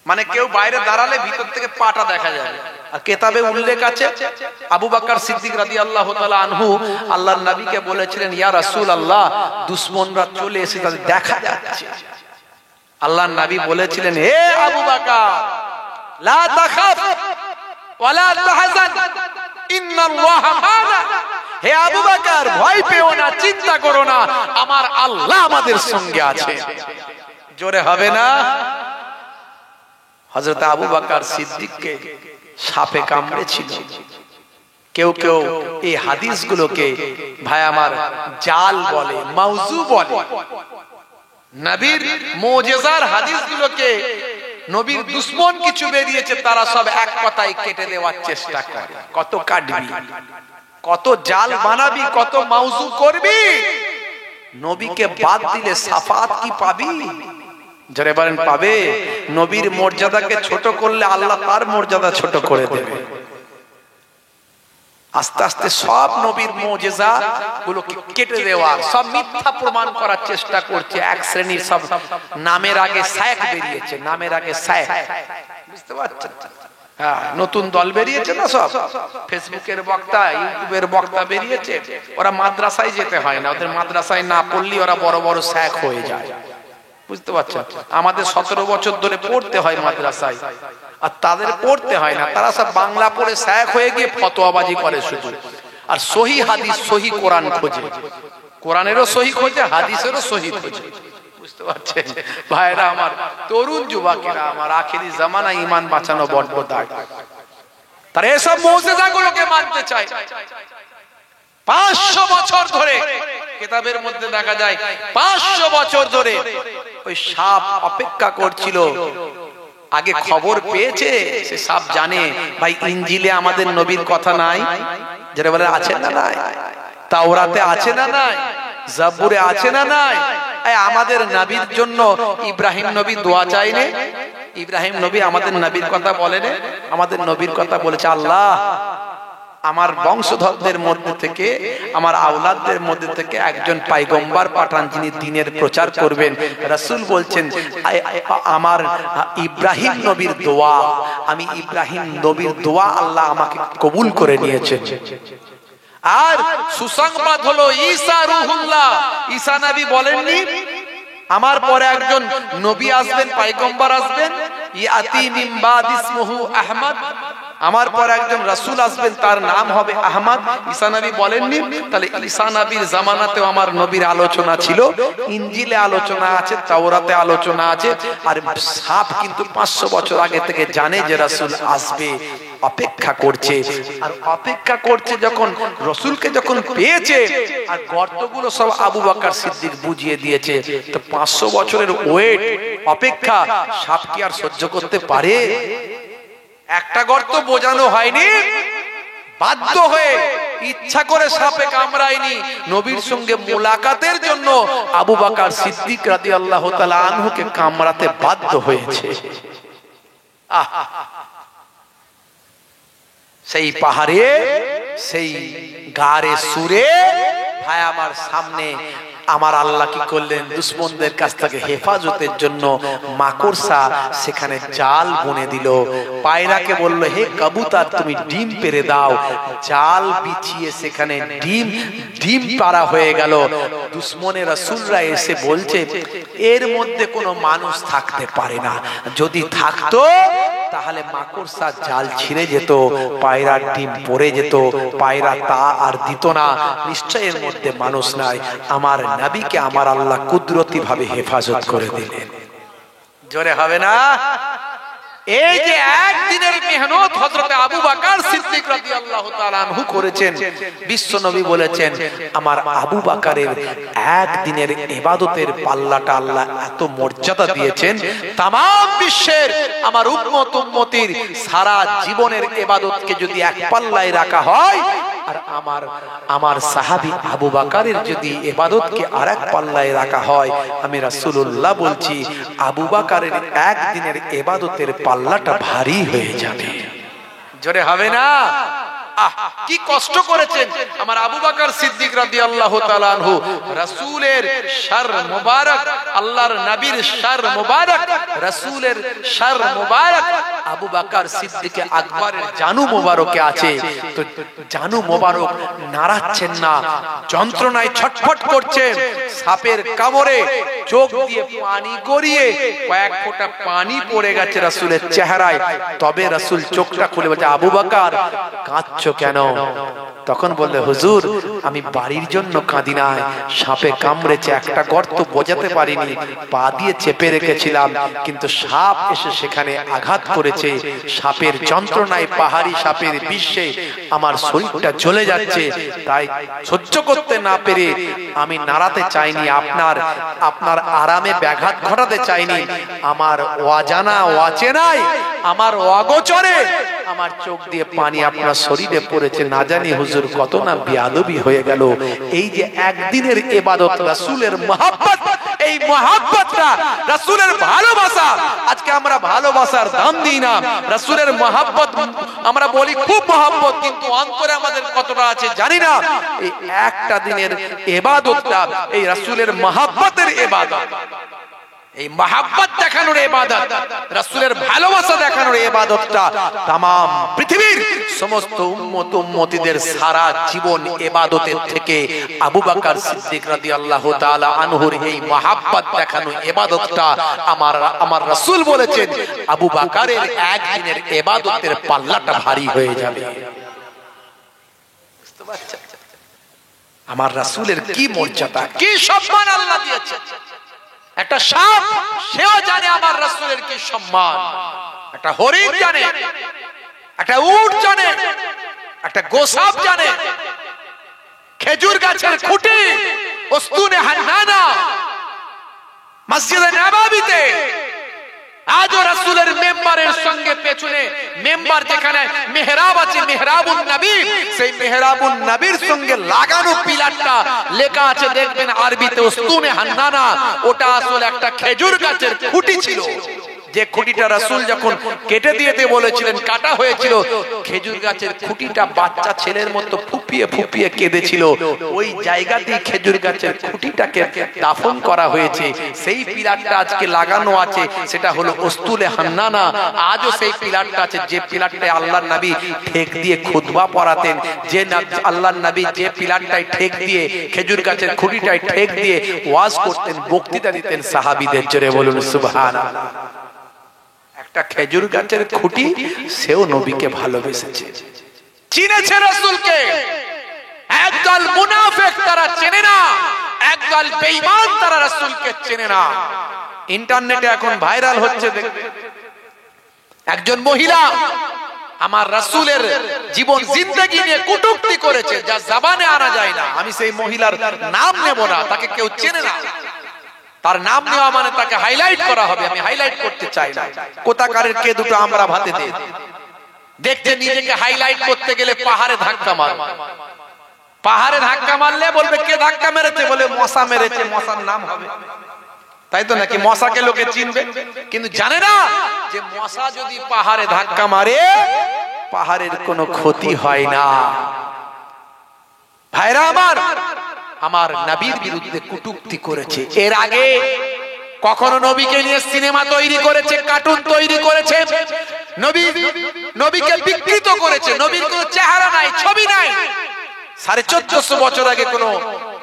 মানে কেউ বাইরে দাঁড়ালে ভিতর থেকে পাটা দেখা যাবে। আর কিতাবে উল্লেখ আছে আবু বকর সিদ্দিক রাদিয়াল্লাহু তাআলা আনহু আল্লাহর নবীকে বলেছিলেন, ইয়া রাসূলুল্লাহ, দুশমনরা চলে এসে তাদের দেখা যাচ্ছে। আল্লাহর নবী বলেছিলেন, হে আবু বকর, লা তাখাফ ওয়া লা তাহজান, ইন্নাল্লাহা মা'না। হে আবু বকর, ভয় পেও না, চিন্তা করো না, আমার আল্লাহ আমাদের সঙ্গে আছে। জোরে হবে না? হযরত আবু বকর সিদ্দিককে সাপে কামড়েছিল। কেউ কেউ এই হাদিসগুলোকে ভাই আমার জাল বলে, মাউজু বলে। নবীর মুজিজার হাদিসগুলোকে নবীর দুশমন কিছু বেরিয়েছে তারা সব এক কথায় কেটে দেওয়ার চেষ্টা করে। কত কাটবি, কত জাল বানাবি, কত মাউজু করবি, নবীকে বাদ দিলে সাফাত কি পাবি? যারা বলেন পাবে। নবীর মর্যাদাকে ছোট করলে আল্লাহ তার মর্যাদা ছোট করে দেবে। আস্তে আস্তে সব নবীর মুজিজা গুলোকে কেটে দেওয়া, সব মিথ্যা প্রমাণ করার চেষ্টা করছে। এক শ্রেণীর সব নামের আগে শায়েখ বেরিয়েছে, নামের আগে শায়েখ, বুঝতে পারছেন? হ্যাঁ, নতুন দল বেরিয়েছে না, সব ফেসবুকের বক্তা, ইউটিউবের বক্তা বেরিয়েছে। ওরা মাদ্রাসায় যেতে হয় না, ওদের মাদ্রাসায় না পড়লে ওরা বড় বড় শায়েখ হয়ে যায়। বুঝতে পারছেন? আমাদের 17 বছর ধরে পড়তে হয় মাদ্রাসায়, আর তাদের পড়তে হয় না, তারা সব বাংলা পড়ে শায়েখ হয়ে গিয়ে ফতোয়াবাজি করে শুধু। আর সহি হাদিস, সহি কোরআন খোঁজে, কোরআনেরও সহি খোঁজে, হাদিসেরও সহি খোঁজে। বুঝতে পারছেন ভাইরা আমার, তরুণ যুবকেরা আমার, আখেরি জামানা ঈমান বাঁচানো বড় দায়। তারা এসব মুজিজাগুলোকে মানতে চায়। 500 বছর ধরে কিতাবের মধ্যে দেখা যায় 500 বছর ধরে ওই সাপ অপেক্ষা করছিল। আগে খবর পেয়েছে, সে সাপ জানে ভাই ইনজিলে আমাদের নবীর কথা নাই, যেটা বলে আছে না নাই, তাওরাতে আছে না নাই, জাবুরে আছে না নাই। আমাদের নবীর জন্য ইব্রাহিম নবী দোয়া চাইনে, ইব্রাহিম নবী আমাদের নবীর কথা বলেন, আমাদের নবীর কথা বলেছে, আল্লাহ আমার বংশধরদের মধ্যে থেকে, আমার আওলাদদের মধ্যে থেকে একজন পয়গম্বর পাঠান যিনি দ্বীনের প্রচার করবেন। রাসূল বলছেন আমার ইব্রাহিম নবীর দোয়া, আমি ইব্রাহিম নবীর দোয়া আল্লাহ আমাকে কবুল করে নিয়েছেন। আর সুসংবাদ হলো ঈসা রূহুল্লাহ, ঈসা নবী বলেননি আমার পরে একজন নবী আসবেন, পয়গম্বর আসবেন, ইয়াতি মিন বাদ ইসমুহু আহমদ, আমার পর একজন রাসূল আসবেন তার নাম হবে আহমদ। ঈসা নবী বলেননি? তাহলে ঈসা নবীর জামানাতেও আমার নবীর আলোচনা ছিল, ইনজিলে আলোচনা আছে, তাওরাতে আলোচনা আছে। আর সাপ কিন্তু 500 বছর আগে থেকে জানে যে রাসূল আসবে, অপেক্ষা করছে। আর অপেক্ষা করছে যখন রাসূলকে যখন পেয়েছে, আর গর্তগুলো সব আবু বকর সিদ্দিক বুঝিয়ে দিয়েছে। তো 500 বছরের ওয়েট অপেক্ষা সাপ কি আর সহ্য করতে পারে? একটা গর্ত বোঝানো হয়নি, বাধ্য হয়ে ইচ্ছা করে সাপে কামড়ায়নি, নবীর সঙ্গে মোলাকাতের জন্য আবু বকর সিদ্দিক রাদিয়াল্লাহু তাআলা আনহুকে কামড়াতে বাধ্য হয়েছে। সেই পাহাড়ে, সেই গারে সুরে ভাই আমার সামনে আমার আল্লাহ কি করলেন, দুশমনদের কাছ থেকে হেফাজতের জন্য মাকড়সা সেখানে জাল বুনে দিল। পায়রাকে বলল হে কবুতর তুমি ডিম পেড়ে দাও, জাল বিছিয়ে সেখানে ডিম পাড়া হয়ে গেল। দুশমনের রাসূলরা এসে বলছে এর মধ্যে কোনো মানুষ থাকতে পারে না, যদি থাকতো তাহলে মাকড়সা জাল ছিঁড়ে যেত, পায়রার ডিম পড়ে যেত, পায়রা তা আর দিত না, নিশ্চয় এর মধ্যে মানুষ নাই। আমার নবীকে আমার আল্লাহ কুদরতি ভাবে হেফাজত করে দিলেন। জোরে হবে না? এই যে একদিনের মেহনত হযরত আবু বকর সিদ্দিক রাদিয়াল্লাহু তাআলা আনহু করেছেন, বিশ্ব নবী বলেছেন আমার আবু বকরের একদিনের ইবাদতের পাল্লাটা আল্লাহ এত মর্যাদা দিয়েছেন, তাম বিশ্বের আমার উম্মতির সারা জীবনের ইবাদতকে যদি এক পাল্লায় রাখা হয়, আর আমার সাহাবী আবু বকরের যদি ইবাদতকে আরেক পাল্লায় রাখা হয়, আমি রাসূলুল্লাহ বলছি আবু বকরের একদিনের ইবাদতের পাল্লাটা ভারী হয়ে যাবে। জোরে হবে না? কি কষ্ট করেছেন আমার আবু বকর সিদ্দিক রাদিয়াল্লাহু তাআলা আনহু, রাসূলের শার মুবারক, আল্লাহর নবীর শার মুবারক, রাসূলের শার মুবারক আবু বকর সিদ্দিক আকবরের জানু মুবারকে আছে। তো জানু মুবারক নাড়াচ্ছেন না, যন্ত্রণায় ছটফট করছেন, সাপের কামড়ে চোখ দিয়ে পানি গড়িয়ে কয়েক ফোঁটা পানি পড়ে গেছে রাসূলের চেহারায়। তবে রাসূল চোখটা খুলে বলছে আবু বকর কাঁদছো কেন? তখন বললে হুজুর আমি বাড়ির জন্য কাঁদি না, সাপে কামড়েছে, একটা গর্ত বোঝাতে পারিনি, পা দিয়ে চেপে রেখেছিলাম, কিন্তু সাপ এসে সেখানে আঘাত করেছে, সাপের যন্ত্রণায়, পাহাড়ি সাপের বিষে আমার শরীরটা জ্বলে যাচ্ছে, তাই সহ্য করতে না পেরে আমি নাড়াতে চাইনি, আপনার আরামে ব্যাঘাত ঘটাতে চাইনি, আমার অজানা অচেনায়, আমার অগোচরে আমার চোখ দিয়ে পানি আপনার শরীরে পড়েছে, না জানি হুজুর কত না বেয়াদবি হয়ে গেল। এই যে একদিনের ইবাদত, রাসূলের মহব্বত, এই মহব্বতটা রাসূলের ভালোবাসা, আজকে আমরা ভালোবাসার দাম দিই না, রাসূলের মহব্বত আমরা বলি খুব মহব্বত, কিন্তু অন্তরে আমাদের কতটা আছে জানি না। এই একটা দিনের ইবাদতটা এই রাসূলের মহব্বতের ইবাদত, এই মহব্বত দেখানোর ইবাদত, রাসূলের ভালোবাসা দেখানোর ইবাদতটা तमाम পৃথিবীর সমস্ত উম্মতিদের সারা জীবন ইবাদতের থেকে আবু বকর সিদ্দিক রাদিয়াল্লাহু তাআলা আনহুর এই মহব্বত দেখানোর ইবাদতটা আমার রাসূল বলেছেন আবু বকরের একদিনের ইবাদতের পাল্লাটা ভারী হয়ে যাবে। বুঝতে পারছেন আমার রাসূলের কি মর্যাদা, কি সম্মান আল্লাহ দিয়েছেন। একটা সাপ সেও জানে আমার রাসূলের কি সম্মান, একটা হরিণ জানে, একটা উট জানে, একটা গোসাপ জানে, খেজুর গাছের খুঁটি উস্তুনে হান্নানা মসজিদে নববীতে আজও রাসূলের মেম্বারের সঙ্গে পেছনে মেম্বার যেখানে মেহরাব আছে, মেহরাবুন নবী, সেই মেহরাবুন নবীর সঙ্গে লাগানো পিলারটা লেখা আছে দেখবেন আরবিতে উস্তুনে হান্নানা, ওটা আসলে একটা খেজুর গাছের খুঁটি ছিল, যে খুঁটিটা রাসূল যখন কেটে দিতে বলেছিলেন কাটা হয়েছিল, খেজুর গাছের খুঁটিটা বাচ্চা ছেলের মতো ফুপিয়ে ফুপিয়ে কেঁদেছিল। ওই জায়গাতেই খেজুর গাছের খুঁটিটাকে দাফন করা হয়েছে। সেই পিলারটা আজকে লাগানো আছে, সেটা হলো উস্তুলে হান্নানা। আজও সেই পিলারটা আছে, যে পিলারটায় আল্লাহর নবী ঠেক দিয়ে খুতবা পড়াতেন, যে আল্লাহর নবী যে পিলারটায় ঠেক দিয়ে খেজুর গাছের খুঁটিটায় ঠেক দিয়ে ওয়াজ করতেন, বক্তৃতা দিতেন সাহাবীদের। জোরে বলুন সুবহানাল্লাহ। একটা খেজুর গাছের খুঁটি, সেও নবীকে ভালোবেসেছে, চিনেছে রাসূলকে। একদল মুনাফিক তারা চেনে না, একদল বেঈমান তারা রাসূলকে চেনে না। ইন্টারনেটে এখন ভাইরাল হচ্ছে, দেখবে একজন মহিলা আমার রাসূলের জীবন জিন্দেগি নিয়ে কটূক্তি করেছে, যা জবানে আনা যায় না। আমি সেই মহিলার নাম নেব না, তাকে কেউ চেনে না। তার নাম নেওয়া মানে তাকে হাইলাইট করা হবে, আমি হাইলাইট করতে চাই না। কোথাকারের কে দুটো আমরা ভাতে দে দেখতে নিজেকে হাইলাইট করতে গেলে পাহাড়ে ধাক্কা মার, পাহাড়ে ধাক্কা মারলে বলবে কে ধাক্কা মেরেছে, বলে মশা মেরেছে, মশার নাম হবে, তাই তো নাকি? মশাকে লোকে চিনবে, কিন্তু জানে না যে মশা যদি পাহাড়ে ধাক্কা মারে পাহাড়ের কোনো ক্ষতি হয় না। ভাইরা আমার, আমার নবীর বিরুদ্ধে কটূক্তি করেছে। এর আগে কখনো নবীকে নিয়ে সিনেমা তৈরি করেছে, কার্টুন তৈরি করেছে, নবীকে বিকৃত করেছে। নবীর কোনো চেহারা নাই, ছবি নাই। 1450 বছর আগে কোনো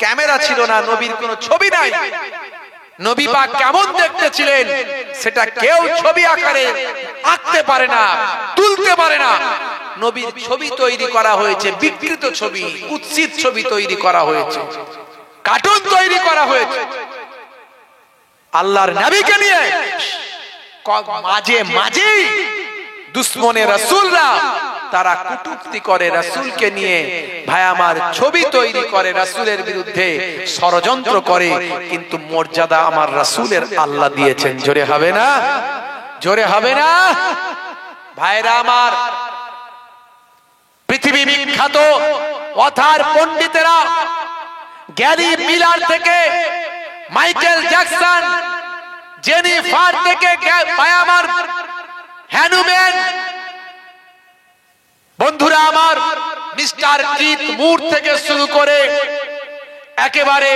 ক্যামেরা ছিল না, নবীর কোনো ছবি নাই। নবী পাক কেমন দেখতে ছিলেন সেটা কেউ ছবি আকারে আঁকতে পারে না, তুলতে পারে না। নবীর ছবি তৈরি করা হয়েছে, বিকৃত ছবি, কুৎসিত ছবি তৈরি করা হয়েছে, কার্টুন তৈরি করা হয়েছে। আল্লাহর নবীকে নিয়ে মাঝে মাঝে দুশ্মনে রাসূলরা তারা কটূক্তি করে রাসূলকে নিয়ে। ভাই আমার, ছবি তৈরি করে রাসূলের বিরুদ্ধে, ষড়যন্ত্র করে, কিন্তু মর্যাদা আমার রাসূলের আল্লাহ দিয়েছেন। জোরে হবে না? জোরে হবে না? ভাইরা আমার, পৃথিবী বিখ্যাত অথার পণ্ডিতেরা, গ্যারি মিলার থেকে মাইকেল জ্যাকসন, জেনিফার থেকে ভাই আমার হ্যানুম্যান, বন্ধুরা আমার মিস্টার কিথ মুর থেকে শুরু করে একেবারে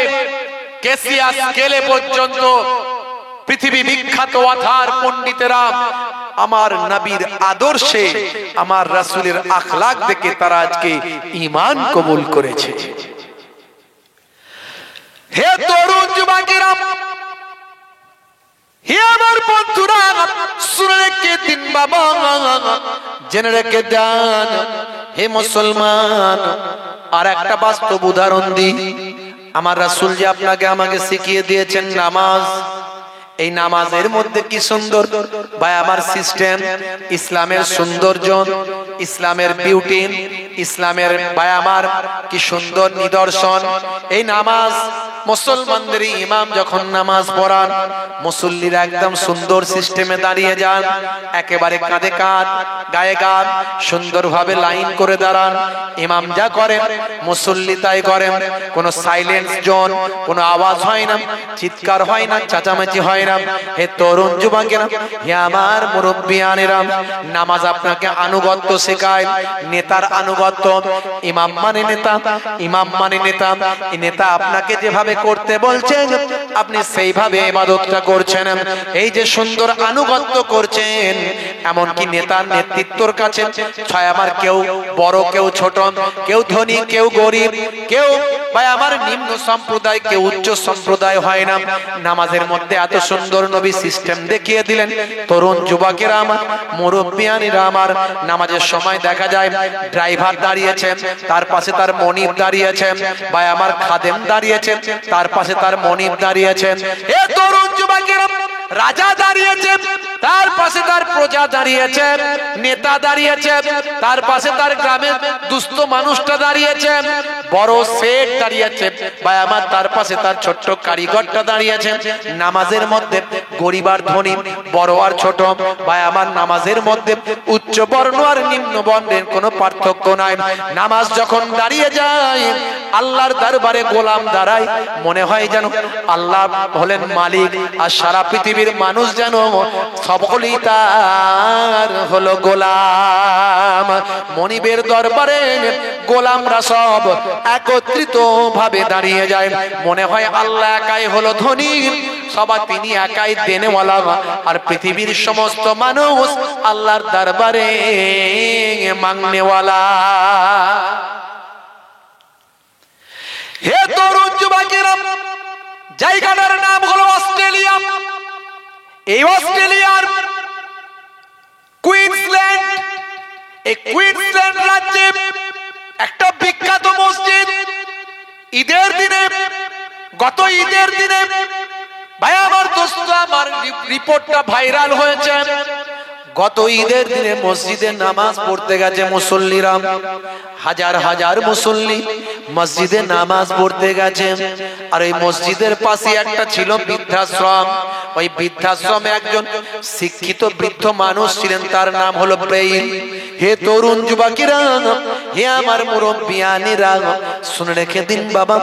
ক্যাসিয়াস স্কেলে পর্যন্ত পৃথিবী বিখ্যাত অথার পণ্ডিতেরা আমার নবীর আদর্শে, আমার রাসূলের আখলাক দেখে তারা আজকে ঈমান কবুল করেছে। হে তরুণ যুবকেরা, হে আমার বন্ধুরা, শুনে রেখে দিন বাবা, জেনে রেখে দেন হে মুসলমান। আর একটা বাস্তব উদাহরণ দিই। আমার রাসূল যে আপনাকে আমাকে শিখিয়ে দিয়েছেন নামাজ, এই নামাজের মধ্যে কি সুন্দর ভাই আমার সিস্টেম, ইসলামের সৌন্দর্য, ইসলামের বিউটি, ইসলামের ভাই আমার কি সুন্দর নিদর্শন। এই নামাজ মুসলমানদের ইমাম যখন নামাজ পড়ান, মুসল্লিরা একদম সুন্দর সিস্টেমে দাঁড়িয়ে যান, একেবারে কাঁধে কাঁধ গায়ে গান, সুন্দরভাবে লাইন করে দাঁড়ান। ইমাম যা করেন মুসল্লি তাই করেন। কোনো সাইলেন্স জোন, কোনো আওয়াজ হয় না, চিৎকার হয় না, চেঁচামেচি হয় না। হে তরুণ যুবকেরা, হে আমার মুরব্বিয়ানেরা, নামাজ আপনাকে আনুগত্য শেখায়, নেতার আনুগত্য। ইমাম মানে নেতা, ইমাম মানে নেতা। এই নেতা আপনাকে যেভাবে করতে বলছেন আপনি সেইভাবে ইবাদতটা করছেন। এই যে সুন্দর আনুগত্য করছেন, এমনকি নেতার নেতৃত্বর কাছে ছয় আমার কেউ বড়, কেউ ছোট, কেউ ধনী, কেউ গরিব, কেউ ভাই আমার নিম্ন সম্প্রদায়, কেউ উচ্চ সম্প্রদায় হয় না। নামাজের মধ্যে এত সুন্দর নবী সিস্টেম দেখিয়ে দিলেন। তরুণ যুবকেরা আমার, মুরব্বিয়ানেরা আমার, নামাজের সময় দেখা যায় ড্রাইভার দাঁড়িয়েছেন, তার পাশে তার মনিব দাঁড়িয়েছেন, ভাই আমার খাদেম দাঁড়িয়েছেন, তার পাশে তার মনিব দাঁড়িয়েছেন। এ তরুণ যুবকেরা, রাজা দাঁড়িয়েছেন, তার পাশে তার প্রজা দাঁড়িয়েছে, নেতা দাঁড়িয়েছে, তার পাশে তার গ্রামের দুস্থ মানুষটা দাঁড়িয়েছে, বড় সেট দাঁড়িয়েছে ভাই আমার, তার পাশে তার ছোট্ট কারিগরটা দাঁড়িয়েছে। নামাজের মধ্যে গরিব আর ধনী, বড় আর ছোট ভাই আমার, নামাজের মধ্যে উচ্চ বর্ণ আর নিম্ন বর্ণের কোনো পার্থক্য নাই। নামাজ যখন দাঁড়িয়ে যায় আল্লাহর দরবারে গোলাম দাঁড়ায়, মনে হয় যেন আল্লাহ হলেন মালিক আর সারা পৃথিবীর মানুষ যেন সকলেই তার হলো গোলাম। মনিবের দরবারে গোলামরা সব একত্রিত ভাবে দাঁড়িয়ে যায়, মনে হয় আল্লাহ একাই হলো ধনী, সবাই তিনি একাই দেনেওয়ালা, আর পৃথিবীর সমস্ত মানুষ আল্লাহর দরবারে মাংনেওয়ালা। হে তরুণ যুবকেরা, জায়গাটার নাম হলো অস্ট্রেলিয়া। এই অস্ট্রেলিয়ার কুইন্সল্যান্ড, এই কুইন্সল্যান্ড রাজ্যে একটা বিখ্যাত মসজিদ ঈদের দিনে, গত ঈদের দিনে ভাই আমার দোস্ত আমার রিপোর্টটা ভাইরাল হয়েছে। গত ঈদের দিনে মসজিদে নামাজ পড়তে গেছে মুসল্লিরা, হাজার হাজার মুসল্লি মসজিদে নামাজ পড়তে গেছে। আর এই মসজিদের পাশে একটা ছিল বৃদ্ধাশ্রম। ওই বৃদ্ধাশ্রমে একজন শিক্ষিত বৃদ্ধ মানুষ ছিলেন, তার নাম হলো ব্রেইল। হে তরুণ যুবকেরা, হে আমার মুরব্বিয়ানেরা, শুনে রেখে দিন বাবা,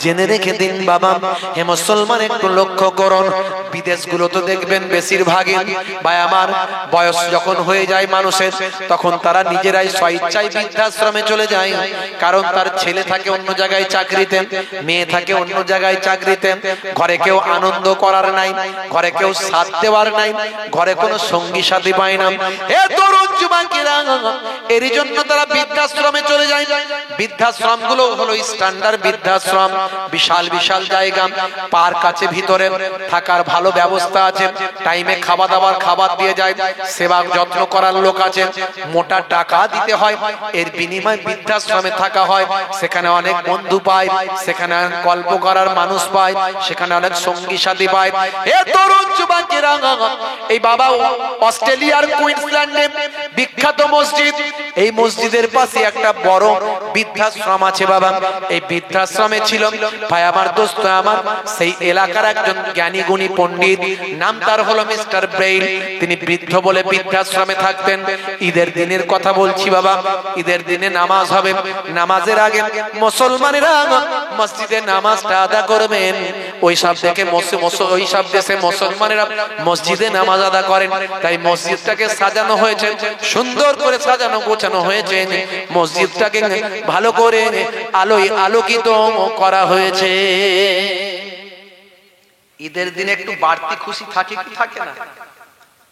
জেনে রেখে দিন বাবা, হে মুসলমান একটু লক্ষ্য করুন। বিদেশগুলো তো দেখবেন বেশিরভাগই ভাই আমার বয়স যখন হয়ে যায় মানুষের, তখন তারা নিজেরাই স্বেচ্ছায় বৃদ্ধাশ্রমে চলে যায়। কারণ তার ছেলে থাকে অন্য জায়গায় চাকরিতে, মেয়ে থাকে অন্য জায়গায় চাকরিতে, ঘরে কেউ আনন্দ করার নাই, ঘরে কেউ সাথ দেওয়ার নাই, ঘরে কোনো সঙ্গী সাথী পায় না। হে তরুণ যুবকেরা, এরই জন্য তারা বৃদ্ধাশ্রমে চলে যায়। বৃদ্ধাশ্রম গুলো হলো স্ট্যান্ডার্ড বৃদ্ধাশ্রম, বিশাল বিশাল জায়গা, পার্ক আছে ভিতরে, থাকার ভালো ব্যবস্থা আছে, টাইমে খাওয়া দাওয়ার খাবার দিয়ে যায়, সেবা যত্ন করার লোক আছে, মোটা টাকা দিতে হয়, এর বিনিময়ে বৃদ্ধাশ্রমে থাকা হয়। সেখানে অনেক বন্ধু পায়, সেখানে গল্প করার মানুষ পায়, সেখানে অনেক সঙ্গী সাথী পায়। এ তরুণ যুবকেরা, এই বাবা অস্ট্রেলিয়ার কুইন্সল্যান্ডে বিখ্যাত মসজিদ, এই মসজিদের পাশে একটা বড় বৃদ্ধাশ্রম আছে বাবা। এই বৃদ্ধাশ্রমে ছিল ভাই আমার দোস্ত আমার সেই এলাকার একজন জ্ঞানী গুণী পণ্ডিত, নাম তার হলো মিস্টার ব্রেইল। তিনি বৃদ্ধ বলে বৃদ্ধাশ্রমে থাকতেন। ঈদের দিনের কথা বলছি বাবা, ঈদের দিনে নামাজ হবে, নামাজের আগে মুসলমানেরা মসজিদে নামাজটা আদা করবেন। ওই সব দেখে ওই সব দেশে মুসলমানেরা মসজিদে নামাজ আদা করেন, তাই মসজিদটাকে সাজানো হয়েছে, সুন্দর করে সাজানো গোছানো হয়েছে, মসজিদটাকে ভালো করে আলোয় আলোকিত করা হয়েছে। ঈদের দিনে একটু বাড়তি খুশি থাকে কি থাকে না?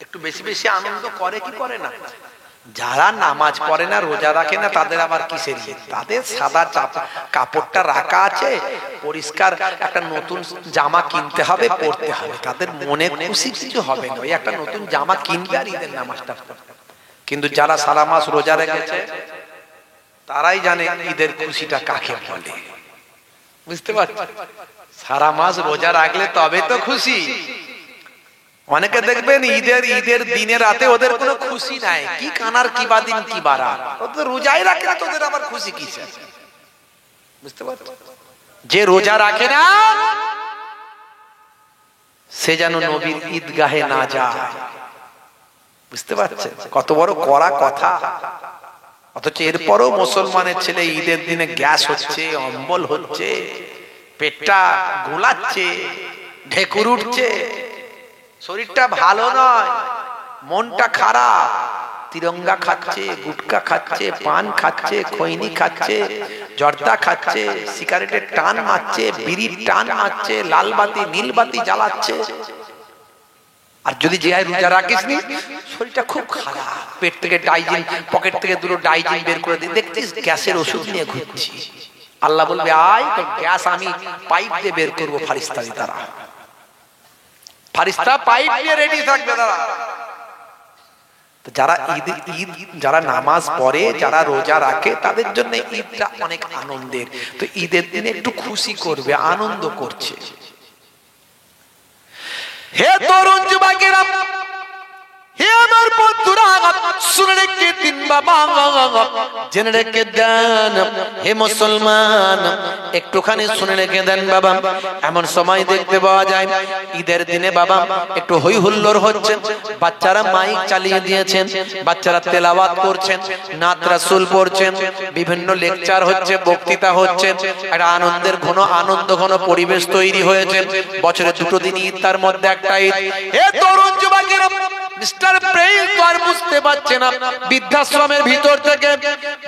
একটু বেশি বেশি আনন্দ করে কি করে না? যারা নামাজ পড়ে না, রোজা রাখে না, তাদের আবার কিসের ঈদ? তাদের সাদা কাপড়টা রাখা আছে, পরিষ্কার একটা নতুন জামা কিনতে হবে, পড়তে হবে, তাদের মনে খুশি কিছু হবে না, ওই একটা নতুন জামা কিনবে আর ঈদের নামাজটা। কিন্তু যারা সারা মাস রোজা রেখেছে তারাই জানে ঈদের খুশিটা কাকে বলে। বুঝতে পারছি? সারা মাস রোজা রাখলে তবে তো খুশি। অনেকে দেখবেন ঈদের দিনে রাতে ওদের কোনো খুশি নাই, কি কানার কি বাদিন কি বারা, ওদের রোজাই রাখে না, তোদের আবার খুশি কিসে? বুঝতে পারছো? যে রোজা রাখে না সে যেন নবীর ঈদগাহে না যায়। বুঝতে পারছে কত বড় কড়া কথা? অথচ এরপরও মুসলমানের ছেলে ঈদের দিনে গ্যাস হচ্ছে, অম্বল হচ্ছে, পেটটা গোলাচ্ছে, ঢেকুর উঠছে, শরীরটা ভালো নয়, মনটা খারাপ, তিরঙ্গা খাচ্ছে, গুটকা খাচ্ছে, পান খাচ্ছে, খৈনি খাচ্ছে, জর্দা খাচ্ছে, সিগারেটের টান মারছে, বিড়ির টান মারছে, লাল বাতি নীল বাতি জ্বালাচ্ছে। আর যদি যে রোজা রাখিস নি, শরীরটা খুব খারাপ, পেট থেকে ডাইজিন, পকেট থেকে দুটো ডাইজিন বের করে দিই, দেখছিস গ্যাসের ওষুধ নিয়ে ঘুরছি। আল্লাহ বলবে আয় তোর গ্যাস আমি পাইপ দিয়ে বের করবো। ফারিস্তা তারা, ফারিস্তা পাইপ দিয়ে রেডি থাকবে তারা। যারা ঈদ যারা নামাজ পড়ে, যারা রোজা রাখে, তাদের জন্য ঈদটা অনেক আনন্দের। তো ঈদের দিনে একটু খুশি করবে, আনন্দ করছে। হে তরুণ যুবকেরা, হে আমার বন্ধুরা, শুনে রেখে দিন বাবা, জেনে রেখে দেন হে মুসলমান, একটুখানি শুনে রেখে দেন বাবা। এমন সময় দেখতে পাওয়া যায় ঈদের দিনে বাবা একটু হই হুল্লোড় হচ্ছে, বাচ্চারা মাইক চালিয়ে দিয়েছেন, বাচ্চারা তেলাওয়াত করছেন, নাত রাসূল পড়ছেন, বিভিন্ন লেকচার হচ্ছে, বক্তৃতা হচ্ছে, একটা আনন্দের ঘন আনন্দ ঘন পরিবেশ তৈরি হয়েছে। বছরে দুটো দিন ঈদ, তার মধ্যে একটা ঈদ। হে তরুণ যুবকেরা, মিস্টার ব্রেইন তো আর বুঝতে পারছে না, বৃদ্ধাশ্রমের ভিতর থেকে,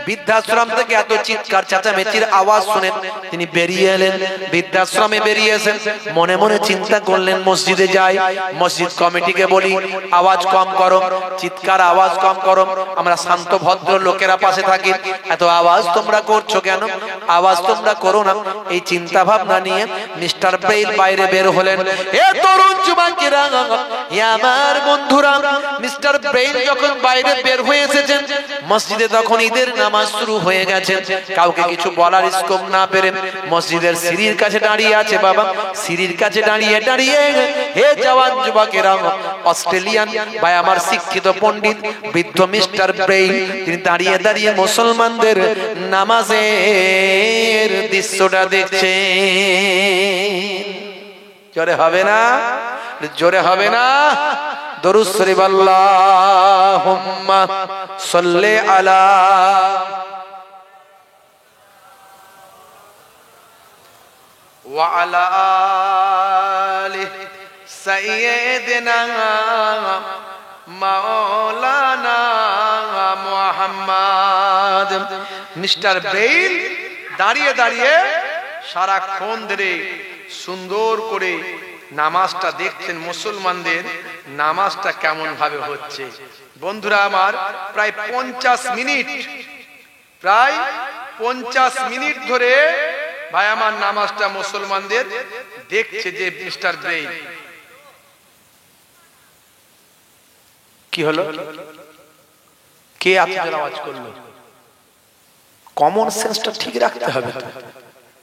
বৃদ্ধাশ্রম থেকে এত চিৎকার চেঁচামেচির আওয়াজ শুনে তিনি বেরিয়ে এলেন। বৃদ্ধাশ্রমে বেরিয়েছেন, মনে মনে চিন্তা করলেন মসজিদে যাই, মসজিদ কমিটিকে বলি আওয়াজ কম করো, চিৎকার আওয়াজ কম করো, আমরা শান্ত ভদ্র লোকেরা পাশে থাকি, এত আওয়াজ তোমরা করছো কেন, আওয়াজ তোমরা করো না। এই চিন্তা ভাবনা নিয়ে মিস্টার ব্রেইন বাইরে বের হলেন। হে তরুণ যুবকেরা, হে আমার বন্ধুরা, মিস্টার ব্রেইন যখন বাইরে বের হয়ে এসেছেন মসজিদে, তখন ঈদের নামাজ শুরু হয়ে গেছে। কাউকে কিছু বলার স্কোপ না পেরে মসজিদের সিঁড়ির কাছে দাঁড়িয়ে আছে বাবা, সিঁড়ির কাছে দাঁড়িয়ে দাঁড়িয়ে হে জওয়ান যুবকেরা, অস্ট্রেলিয়ান ভাই আমার শিক্ষিত পণ্ডিত বৃদ্ধ মিস্টার ব্রেইন, তিনি দাঁড়িয়ে দাঁড়িয়ে মুসলমানদের নামাজের দৃশ্যটা দেখছেন। জোরে হবে না, জোরে হবে না, দরুদ শরীফ আল্লাহুম্মা সাল্লি আলা ওয়া আলা আলি সাইয়্যিদিনা মাওলানা মুহাম্মদ। মিস্টার ব্রেইন দাঁড়িয়ে দাঁড়িয়ে সারাক্ষণ ধরে সুন্দর করে নামাজটা দেখছেন, মুসলমানদের নামাজটা কেমন ভাবে হচ্ছে। বন্ধুরা আমার, প্রায় 50 মিনিট, প্রায় 50 মিনিট ধরে ভাই আমার নামাজটা মুসলমানদের দেখছে যে মিস্টার ব্রেইন। কি হলো, কে আপনাদের আওয়াজ করলো? কমন সেন্সটা ঠিক রাখতে হবে।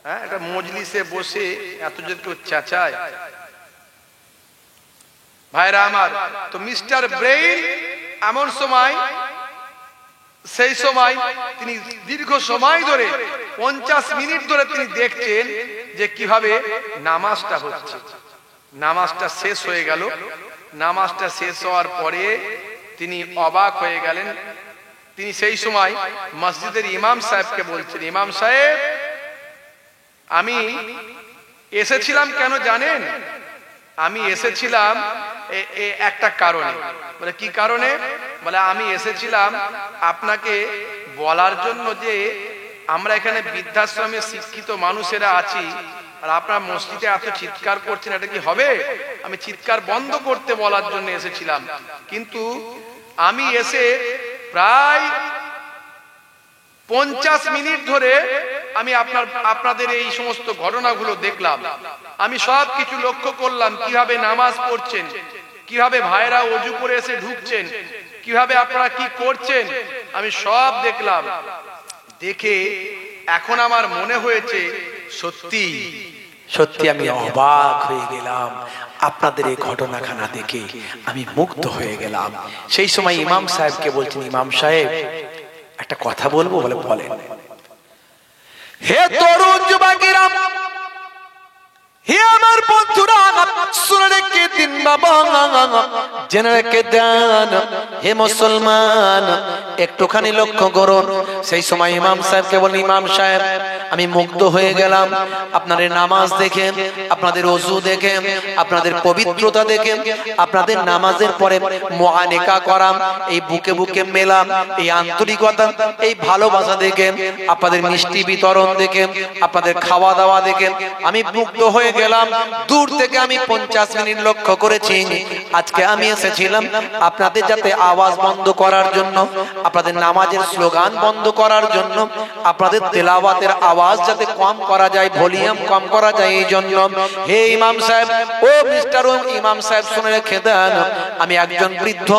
হ্যাঁ, এটা মজলিসে বসে এত যে কেউ চেঁচায় ভাইরা আমার। তো মিস্টার ব্রেইন এমন সময়, সেই সময় তিনি দীর্ঘ সময় ধরে 50 মিনিট ধরে তিনি দেখছেন যে কিভাবে নামাজটা হচ্ছে। নামাজটা শেষ হয়ে গেল, নামাজটা শেষ হওয়ার পরে তিনি অবাক হয়ে গেলেন। তিনি সেই সময় মসজিদের ইমাম সাহেবকে বলছেন, ইমাম সাহেব আমি এসেছিলাম কেন জানেন? আমি এসেছিলাম একটা কারণে। বলে কি কারণে? বলে আমি এসেছিলাম আপনাকে বলার জন্য যে আমরা এখানে বৃদ্ধাশ্রমে শিক্ষিত মানুষেরা আছি, আর আপনার মসজিদে এত চিৎকার করছেন, এটা কি হবে? আমি চিৎকার বন্ধ করতে বলার জন্য এসেছিলাম, কিন্তু আমি এসে প্রায় 50 মিনিট ধরে আমি আপনাদের এই সমস্ত ঘটনাগুলো দেখলাম। আমি সব কিছু লক্ষ্য করলাম, কিভাবে নামাজ পড়ছেন, কিভাবে ভাইরা ওযু করে এসে ঢুকছেন, কিভাবে আপনারা কি করছেন, আমি সব দেখলাম। দেখে এখন আমার মনে হয়েছে সত্যি সত্যি আমি অবাক হয়ে গেলাম, আপনাদের এই ঘটনাখানা দেখে আমি মুগ্ধ হয়ে গেলাম। সেই সময় ইমাম সাহেবকে বলছেন, ইমাম সাহেব একটা কথা বলবো? বলে বলেন। হে তরুণ যুবকেরা, হে আমার বন্ধুরা, শুনে রেখে দিন বাবা, জেনে রেখে দেন হে মুসলমান, একটুখানি লক্ষ্য করুন। সেই সময় ইমাম সাহেবকে বলেন, ইমাম সাহেব আমি মুগ্ধ হয়ে গেলাম আপনাদের নামাজ দেখে, আপনাদের ওযু দেখে, আপনাদের পবিত্রতা দেখে, আপনাদের নামাজের পরে মুআনিকা করা, এই বুকে বুকে মেলা, এই আন্তরিকতা, এই ভালোবাসা দেখে, আপনাদের মিষ্টি বিতরণ দেখে, আপনাদের খাওয়া দাওয়া দেখে আমি মুগ্ধ হয়ে গেলাম। দূর থেকে আমি 50 মিনিট লক্ষ্য করেছি। আজকে আমি এসেছিলাম আপনাদের যাতে আওয়াজ বন্ধ করার জন্য, আপনাদের নামাজের স্লোগান বন্ধ করার জন্য, আপনাদের তেলাওয়াতের আওয়াজ যাতে কম করা যায়, ভলিউম কম করা যায়, এই জন্য হে ইমাম সাহেব, ও মিস্টার ইমাম সাহেব শুনে রেখে দেন, আমি একজন বৃদ্ধ,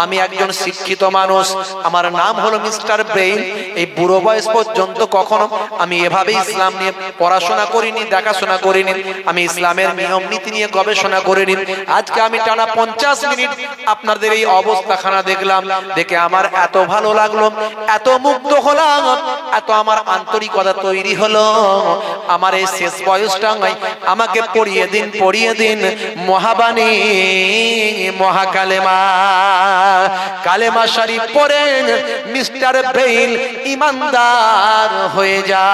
আমি একজন শিক্ষিত মানুষ, আমার নাম হলো মিস্টার ব্রেইন। এই বুড়ো বয়স পর্যন্ত কখনো আমি এভাবে ইসলাম নিয়ে পড়াশোনা করিনি, দেখাশোনা করিনি, আমি ইসলামের নিয়ম নীতি নিয়ে গবেষণা করিনি। আজকে আমি টানা 50 মিনিট আপনাদের এই অবস্থাখানা দেখলাম, দেখে আমার এত ভালো লাগলো, এত মুগ্ধ হলাম, এত আমার আন্তরিকতা তৈরি হলো। আমার এই শেষ বয়সটা আমাকে পড়িয়ে দিন মহাবাণী মহাকালেমা, কালেমা শরীফ পড়েন, মিস্টার ব্রেইন ইমানদার হয়ে যা।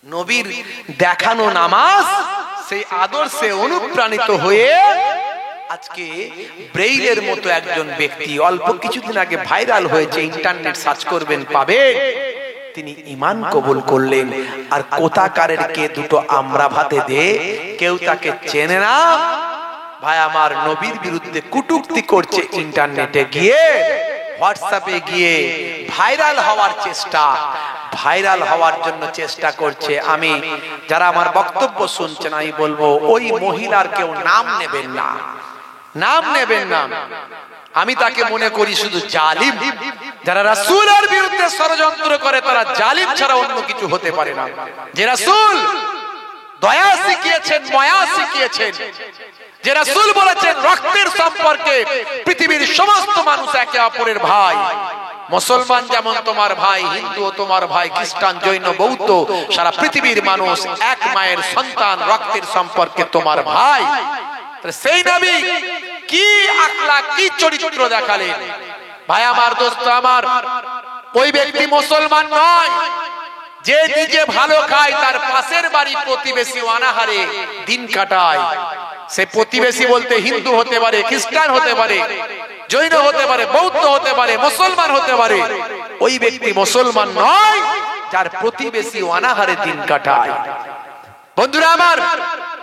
নবীর দেখানো নামাজ সেই আদর্শে অনুপ্রাণিত হয়ে আজকে ব্রেইলের মতো একজন ব্যক্তি, অল্প কিছুদিন আগে ভাইরাল হয়েছে, ইন্টারনেট সার্চ করবেন পাবেন, তিনি ঈমান কবুল করলেন। আর কোথাকারের কে দুটো আমরা ভাতে দে, কেউ তাকে চেনে না। ভাই আমার, নবীর বিরুদ্ধে কটূক্তি করছে, ইন্টারনেটে গিয়ে, হোয়াটসঅ্যাপে গিয়ে ভাইরাল হওয়ার চেষ্টা, ভাইরাল হওয়ার জন্য চেষ্টা করছে। আমি যারা আমার বক্তব্য শুনছেন, আমি বলবো ওই মহিলার কেউ নাম নেবেন না, নাম নেবেন না। আমি তাকে মনে করি শুধু জালিম। যারা রাসূলের বিরুদ্ধে ষড়যন্ত্র করে তারা জালিম ছাড়া অন্য কিছু হতে পারে না। যে রাসূল দয়া শিখিয়েছেন, মায়া শিখিয়েছেন, যে রাসূল বলেছেন রক্তের সম্পর্কে পৃথিবীর সমস্ত মানুষ একে অপরের ভাই, মুসলমান যেমন তোমার ভাই, হিন্দু তোমার ভাই, খ্রিস্টান, জৈন, বৌদ্ধ, সারা পৃথিবীর মানুষ এক মায়ের সন্তান, রক্তের সম্পর্কে তোমার ভাই। সেই নবী কি আখলাক, কি চরিত্র দেখালেন। ভাই আমার, দোস্ত আমার, ওই ব্যক্তি মুসলমান নয় যে নিজে ভালো খায়, তার পাশের বাড়ি প্রতিবেশী অনাহারে দিন কাটায়। সে প্রতিবেশী বলতে হিন্দু হতে পারে, খ্রিস্টান হতে পারে, জৈন হতে পারে, বৌদ্ধ হতে পারে, মুসলমান হতে পারে। ওই ব্যক্তি মুসলমান নয় যার প্রতিবেশী অনাহারে দিন কাটায়। বন্ধুরা আমার,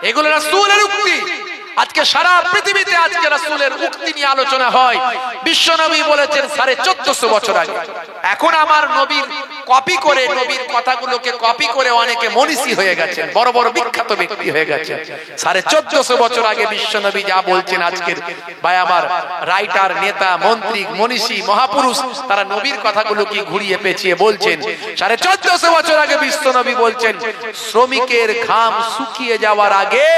এগুলো রাসূলের উক্তি। আজকে সারা পৃথিবীতে আজকে রাসূলের উক্তি নিয়ে আলোচনা হয়। বিশ্ব নবী বলেছেন 1450 বছর আগে। এখন আমার নবীর কপি করে, নবীর কথাগুলোকে কপি করে অনেকে মনীষী হয়ে গেছেন, বড় বড় বিখ্যাত ব্যক্তি হয়ে গেছেন। 1450 বছর আগে বিশ্ব নবী যা বলছেন, আজকের ভাই আমার রাইটার, নেতা, মন্ত্রী, মনীষী, মহাপুরুষ, তারা নবীর কথাগুলোকে ঘুরিয়ে পেঁচিয়ে বলছেন। 1450 বছর আগে বিশ্ব নবী বলছেন, শ্রমিকের ঘাম শুকিয়ে যাওয়ার আগে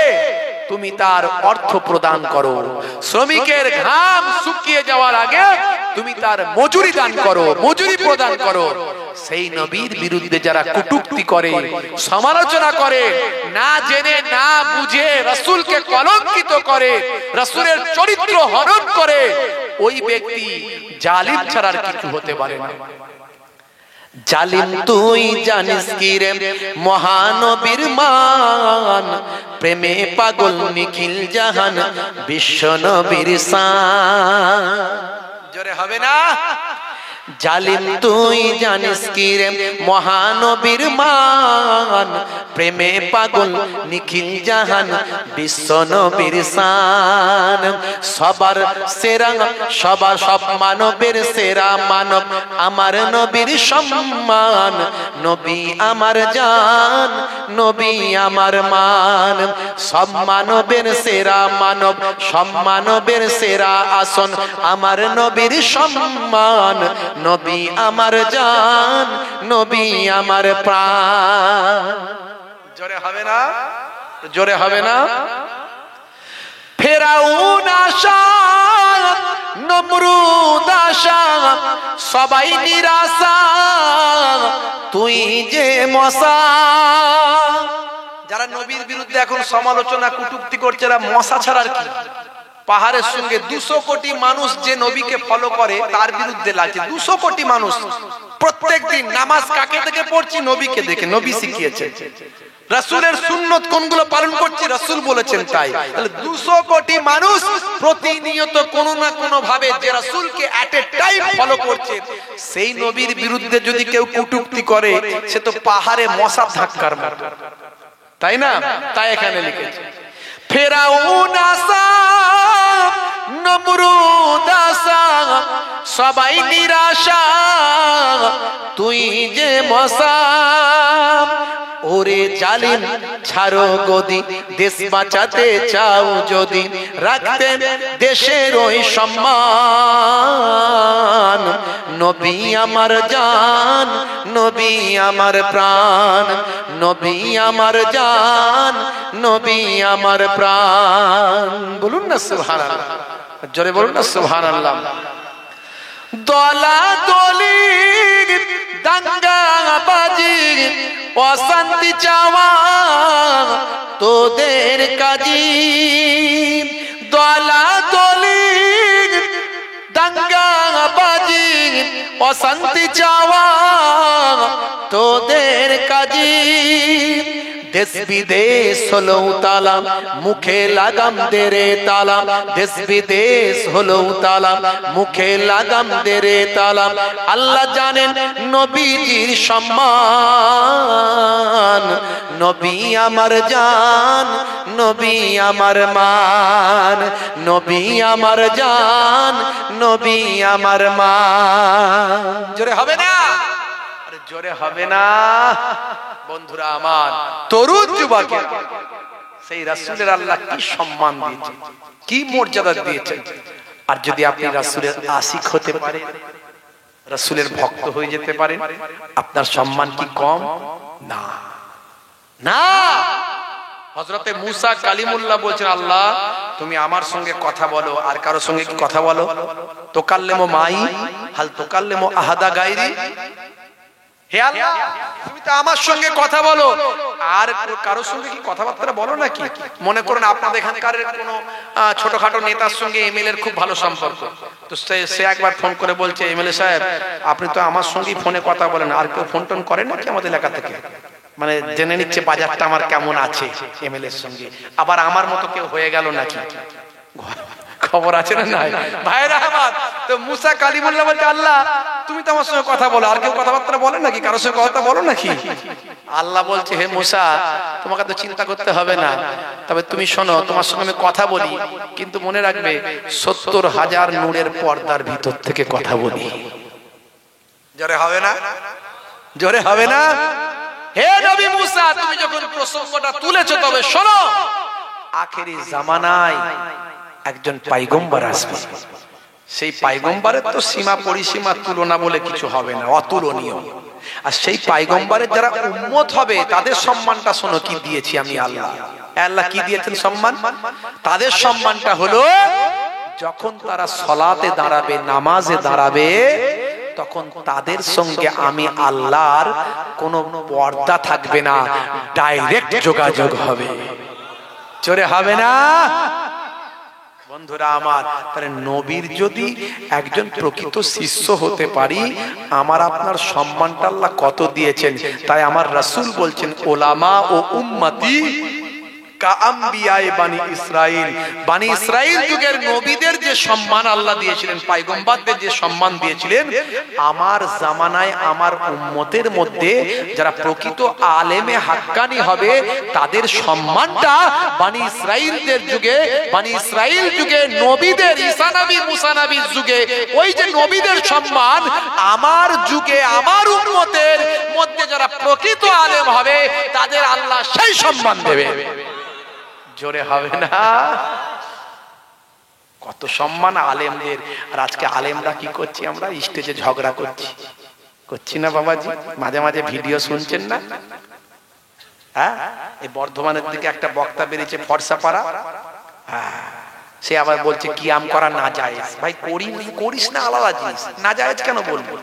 তুমি তার অর্থ প্রদান করো। শ্রমিকের ঘাম শুকিয়ে যাওয়ার আগে তুমি তার মজুরি দান করো, মজুরি প্রদান করো। সেই নবীর বিরুদ্ধে যারা কটূক্তি করে, সমালোচনা করে, না জেনে না বুঝে রাসূলকে কলঙ্কিত করে, রাসূলের চরিত্র হনন করে, ওই ব্যক্তি জালিম ছাড়া আর কিছু হতে পারে না। জালিম তুই জানিস কি রে মহানবীর মান, প্রেমে পাগল নিখিল জাহান বিশ্ব নবীর শান। জোরে হবে না? জালিম তুই জানিস কি রে মহানবীর মান, প্রেমে পাগল নিখিল জাহান বিশ্ব নবীর শান। সবার সেরা, সবার সব মানবের সেরা মানব আমার নবীর সম্মান। নবী আমার জান, নবী আমার মান। সব মানবের সেরা মানব, সব মানবের সেরা আসন আমার নবীর সম্মান। নবী আমার জান, নবী আমার প্রাণ। জোরে হবে না? জোরে হবে না? ফেরাউন আশা, নমরুদ আশা, সবাই নিরাশা, তুই যে মশা। যারা নবীর বিরুদ্ধে এখন সমালোচনা কটূক্তি করছে, এরা মশা ছাড়ার কি? পাহাড়ের সঙ্গে 200 কোটি মানুষ যে নবীকে ফলো করে তার বিরুদ্ধে লাগছে। 200 কোটি মানুষ প্রত্যেকদিন নামাজ কাকে দেখে পড়ছি? নবীকে দেখে। নবী শিখিয়েছে। রাসূলের সুন্নত কোনগুলো পালন করছি? রাসূল বলেছেন তাই। তাহলে 200 কোটি মানুষ প্রতিনিয়ত কোনো না কোনো ভাবে যে রাসূলকে এট এ টাইম ফলো করছে, সেই নবীর বিরুদ্ধে যদি কেউ কটূক্তি করে, সে তো পাহাড়ে মশা ধাক্কার মতো, তাই না? তাই এখানে লিখেছে ফেরাউন আশা, নমরুদ উদাসা, সবাই নিরাশা, তুই যে মশা। ওরে জালিম ছাড়ো গদি, দেশ বাঁচাতে চাও যদি, রাখতে দেশের ওই সম্মান। নবী আমার জান, নবী আমার প্রাণ, নবী আমার জান, নবী আমার প্রাণ। বলুন না সুবহানাল্লাহ, জোরে বলুন না সুবহানাল্লাহ। দলাদলি দাঙ্গাবাজি অশান্তি চাওয়া তোদের কাজী। দলাদলি দাঙ্গাবাজি অশান্তি চাওয়া তোদের কাজী। দেশ বিদেশ হলো তালা, মুখে লাগাম দেরে তালা। দেশ বিদেশ হলো তালা, মুখে লাগাম দেরে তালা। আল্লাহ জানেন নবীজির সম্মান। নবী আমার জান, নবী আমার মান, নবী আমার জান, নবী আমার মান। জোরে হবে না? আরে জোরে হবে না? বন্ধুরা আমার, তরুণ যুবকের সেই রাসূলের আল্লাহ কি সম্মান দিয়েছেন, কি মর্যাদা দিয়েছেন। আর যদি আপনি রাসূলের আশিক হতে পারেন, রাসূলের ভক্ত হয়ে যেতে পারেন, আপনার সম্মান কি কম? না না। হযরতে মুসা কালিমুল্লাহ বলছেন, আল্লাহ তুমি আমার সঙ্গে কথা বলো, আর কারো সঙ্গে কি কথা বলো? তোকাল্লেমু মাই হাল তোকাল্লেমু আহাদা গায়রি। হে আল্লাহ, তুমি তো আমার সঙ্গে কথা বলো, আর কারোর সঙ্গে কি কথাবার্তা বলো নাকি? মনে করুন আপনাদের এখানকার কোনো ছোটখাটো নেতার সঙ্গে এমএলএ এর খুব ভালো সম্পর্ক, তো সে একবার ফোন করে বলছে, এমএলএ সাহেব আপনি তো আমার সঙ্গেই ফোনে কথা বলেন, আর কেউ ফোন টোন করেন নাকি আমাদের এলাকা থেকে? মানে জেনে নিচ্ছে বাজারটা আমার কেমন আছে এমএলএ এর সঙ্গে, আবার আমার মতো কেউ হয়ে গেল নাকি, খবর আছে না নাই ভাইরা আমার? তো মুসা কালিমুল্লাহ বলছে, আল্লাহ তুমি তো আমার সঙ্গে কথা বলো, আর কেউ কথাবার্তা বলে নাকি, কারোর সঙ্গে কথা বলো নাকি? আল্লাহ বলছে, হে মুসা তোমাকে তো চিন্তা করতে হবে না, তবে তুমি শোনো, তোমার সঙ্গে আমি কথা বলি, কিন্তু মনে রাখবে ৭০,০০০ নূরের পর্দার ভিতর থেকে কথা বলি। জোরে হবে না? জোরে হবে না? হে নবী মুসা, তুমি যখন প্রসঙ্গটা তুলেছো, তবে শোনো, আখেরি জামানায় একজন পয়গম্বর আসবে। সেই পয়গম্বরের তো সীমা পরিসীমা তুলনা বলে কিছু হবে না, অতুলনীয়। আর সেই পয়গম্বরের যারা উম্মত হবে, তাদের সম্মানটা শোনো কি দিয়েছি আমি আল্লাহ। আল্লাহ কি দিয়েছেন সম্মান? তাদের সম্মানটা হলো, যখন তারা সালাতে দাঁড়াবে, নামাজে দাঁড়াবে, তখন তাদের সঙ্গে আমি আল্লাহর কোনো পর্দা থাকবে না, ডাইরেক্ট যোগাযোগ হবে। জোরে হবে না? বন্ধুরা আমার, তাহলে নবীর যদি একজন প্রকৃত শিষ্য হতে পারি, আমার আপনার সম্মানটা আল্লাহ কত দিয়েছেন। তাই আমার রাসূল বলছেন, ওলামা ও উম্মতি কাআম্বিয়ায়ে বানি ইসরাইল। বানি ইসরাইল যুগের নবীদের যে সম্মান আল্লাহ দিয়েছিলেন, পয়গম্বরদের যে সম্মান দিয়েছিলেন, আমার জামানায় আমার উম্মতের মধ্যে যারা প্রকৃত আলেমে হাক্কানি হবে, তাদের সম্মানটা বানি ইসরাইলদের যুগে, বানি ইসরাইল যুগে নবীদের, ঈসা নবী মুসা নবীর যুগে ওই যে নবীদের সম্মান, আমার যুগে আমার উম্মতের মধ্যে যারা প্রকৃত আলেম হবে, তাদের আল্লাহ সেই সম্মান দেবে। জোরে হবে না? কত সম্মান আলেমদের। আর আজকে আলেমরা কি করছি? আমরা স্টেজে ঝগড়া করছি না বাবাজি? মাঝে মাঝে ভিডিও শুনছেন না? হ্যাঁ, এই বর্ধমানের দিকে একটা বক্তা বেরিয়েছে, ফর্সাপাড়া, হ্যাঁ, সে আবার বলছে কিয়াম করা না জায়েজ। ভাই করিস না, আলাদা জিনিস, না জায়েজ কেন বলবো?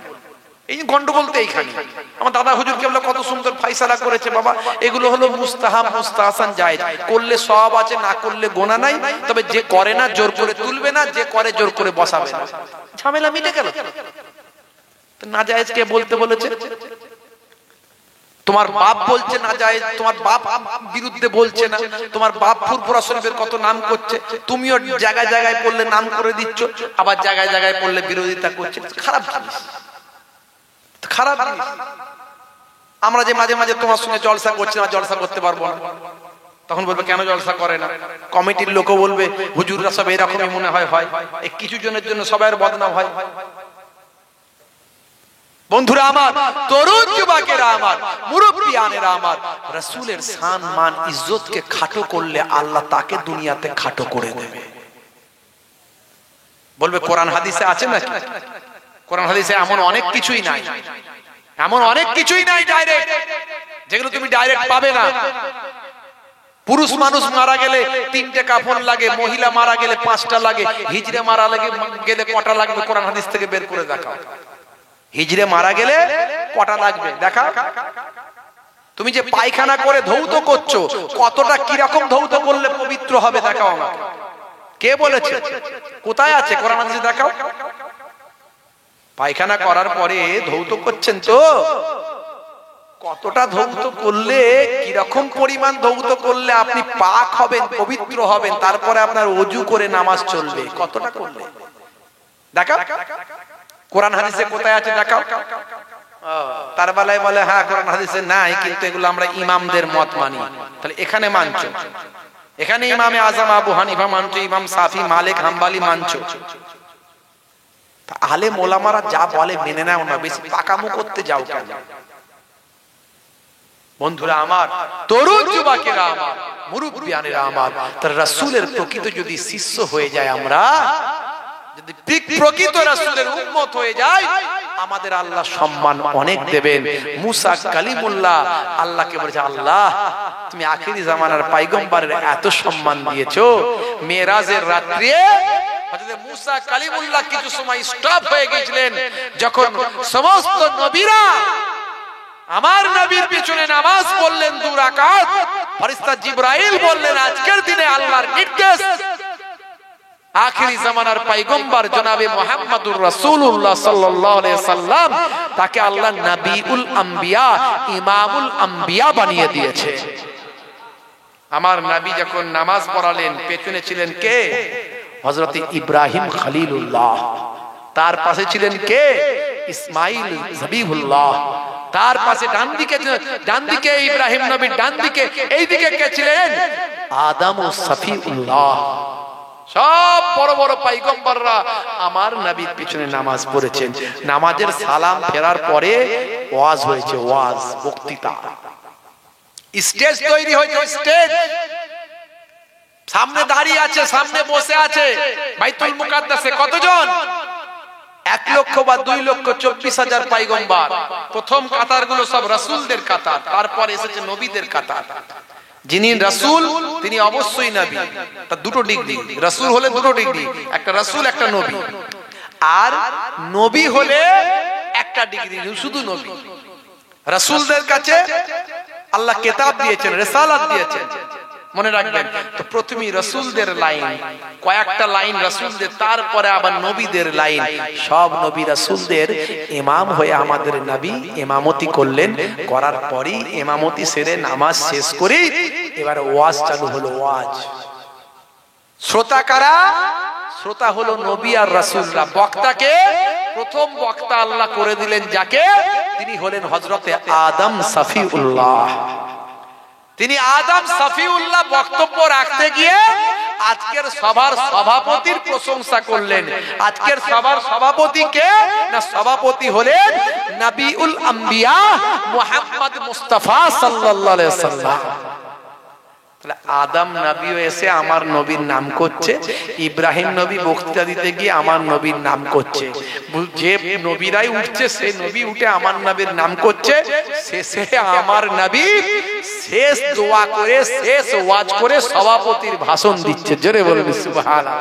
এই গন্ডগোল তো এইখানে। আমার দাদা হুজুর কেবলা কত সুন্দর ফাইসালা করেছে, বাবা এগুলো হলো মুস্তাহাব, মুস্তাহসান, জায়েজ। করলে সওয়াব আছে, না করলে গোনা নাই। তবে যে করে না জোর করে তুলবে না, যে করে জোর করে বসাবে না, ঝামেলা মিটে গেল। না জায়েজ কে বলতে বলেছে? তোমার বাপ বলছে না জায়েজ, তোমার বাপ বিরুদ্ধে বলছে না, তোমার বাপ ফুরফুরা শরীফের কত নাম করছে, তুমিও জায়গায় জায়গায় পড়লে নাম করে দিচ্ছ, আবার জায়গায় জায়গায় পড়লে বিরোধিতা করছে। খারাপ জিনিস, খারাপ জিনিস। আমরা যে মাঝে মাঝে তোমার সঙ্গে জলসা করছি না, জলসা করতে পারবো না, তখন বলবে কেন জলসা করে না? কমিটির লোকও বলবে হুজুররা সব এরকমই মনে হয়, এই কিছু জনের জন্য সবার বদনাম হয়। বন্ধুরা আমার, তরুণ যুবকেরা আমার, মুরব্বিয়ানেরা আমার, রাসূলের শান মান ইজ্জতকে খাটো করলে আল্লাহ তাকে দুনিয়াতে খাটো করে দেবে। বলবে কোরআন হাদিসে আছে নাকি? কোরআন হাদিসে এমন অনেক কিছুই নাই, এমন অনেক কিছুই নাই ডাইরেক্ট, যেগুলো তুমি ডাইরেক্ট পাবে না। পুরুষ মানুষ মারা গেলে 3টে কাফন লাগে, মহিলা মারা গেলে 5টা লাগে, হিজড়ে মারা গেলে কটা লাগবে? কোরআন হাদিস থেকে বের করে দেখাও। হিজড়ে মারা গেলে কটা লাগবে দেখা। তুমি যে পায়খানা করে ধৌত করছো, কতটা কিরকম ধৌত করলে পবিত্র হবে দেখাও আমাকে। কে বলেছে? কোথায় আছে কোরআন হাদিসে দেখাও। পায়খানা করার পরে ধৌত করছেন তো, কতটা ধৌত করলে, কিরকম পরিমাণ ধৌত করলে আপনি পাক হবেন, পবিত্র হবেন, তারপরে আপনার ওযু করে নামাজ চলবে, কতটা করলে দেখাও। কোরআন হাদিসে কোথায় আছে দেখাও। তার বেলায় বলে হ্যাঁ কোরআন হাদিসে নাই, কিন্তু এগুলো আমরা ইমামদের মত মানি। তাহলে এখানে মানছো, এখানে ইমামে আজম আবু হানিফা মানছো, ইমাম শাফি, মালিক, হাম্বলি মানছো। আলেম ওলামারা যা বলে মেনে নাও না, বেশি পাকামো করতে যাও কেন? বন্ধুরা আমার, তরুণ যুবকেরা আমার, মুরব্বিয়ানেরা আমার, তার রাসূলের প্রকৃত যদি শিষ্য হয়ে যায়, আমরা যদি প্রকৃত রাসূলের উম্মত হয়ে যায়, আমাদের আল্লাহ সম্মান অনেক দেবেন। মুসা কালিমুল্লাহ আল্লাহকে বলেছে, আল্লাহ তুমি আখিরি জামানার পয়গম্বরের এত সম্মান দিয়েছো, মেরাজের রাত্রে হযরত মুসা কালিমুল্লাহ কিছু সময় স্টপ হয়ে গিয়েছিলেন, যখন সমস্ত নবীরা আমার নবীর পিছনে নামাজ পড়লেন 2 রাকাত, ফেরেশতা জিবরাইল বললেন আজকের দিনে আল্লাহর নির্দেশ আখিরি জামানার পয়গম্বর জনাবে মুহাম্মদুর রাসূলুল্লাহ সাল্লাল্লাহু আলাইহি সাল্লাম, তাকে আল্লাহ নবিউল আম্বিয়া, ইমামুল আম্বিয়া বানিয়ে দিয়েছে। আমার নবী যখন নামাজ পড়ালেন, পেছনে ছিলেন কে? হযরত ইব্রাহিম খলিলুল্লাহ। তার পাশে ছিলেন কে? ইসমাইল জবিহুল্লাহ। তার পাশে ডান দিকে ইব্রাহিম নবীর ডান দিকে, এই দিকে কে ছিলেন? আদম ও সফিউল্লাহ। সব বড় বড় পয়গম্বররা আমার নবীর পিছনে নামাজ পড়েছেন। নামাজের সালাম ফেরার পরে ওয়াজ হয়েছে, ওয়াজ, বক্তৃতা, স্টেজ তৈরি হয়েছে। স্টেজ সামনে দাঁড়িয়ে আছে, সামনে বসে আছে বাইতুল মুকাদ্দাসে কতজন? 1 লক্ষ বা 2 লক্ষ 24,000 পয়গম্বর। প্রথম কাতারগুলো সব রাসূলদের কাতার, তারপর এসেছে নবীদের কাতার। যিনি রাসূল তিনি অবশ্যই নবী, তার 2টো ডিগ্রি। রাসূল হলে 2টো ডিগ্রি, একটা রাসূল একটা নবী। আর নবী হলে একটা ডিগ্রি, শুধু নবী। রাসূলদের কাছে আল্লাহ কিতাব দিয়েছেন, রিসালাত দিয়েছেন, মনে রাখবেন। তো প্রথমেই রাসূলদের লাইন, কয়েকটা লাইন রাসূলদের, তারপরে আবার নবীদের লাইন। সব নবী রাসূলদের ইমাম হয়ে আমাদের নবী ইমামতি করলেন। করার পরই ইমামতি সেরে নামাজ শেষ করে এবার ওয়াজ চালু হলো। ওয়াজ শ্রোতা কারা? শ্রোতা হলো নবী আর রাসূলরা। বক্তাকে প্রথম বক্তা আল্লাহ করে দিলেন যাকে, তিনি হলেন হযরতে আদম সফিউল্লাহ। তিনি আদম সফিউল্লাহ বক্তব্য রাখতে গিয়ে আজকের সভার সভাপতির প্রশংসা করলেন। আজকের সভার সভাপতি কে? না, সভাপতি হলেন নবিউল আম্বিয়া মুহাম্মদ মুস্তাফা সাল্লাল্লাহু আলাইহি ওয়াসাল্লাম। তাহলে আদম নবীও এসে আমার নবীর নাম করছে, ইব্রাহিম নবী বক্তৃতা দিতে গিয়ে আমার নবীর নাম করছে। যে নবীরাই উঠছে সে নবী উঠে আমার নবীর নাম করছে। শেষে আমার নবী শেষ দোয়া করে, শেষ ওয়াজ করে সভাপতির ভাষণ দিচ্ছে। জোরে বলবি সুবহানাল্লাহ।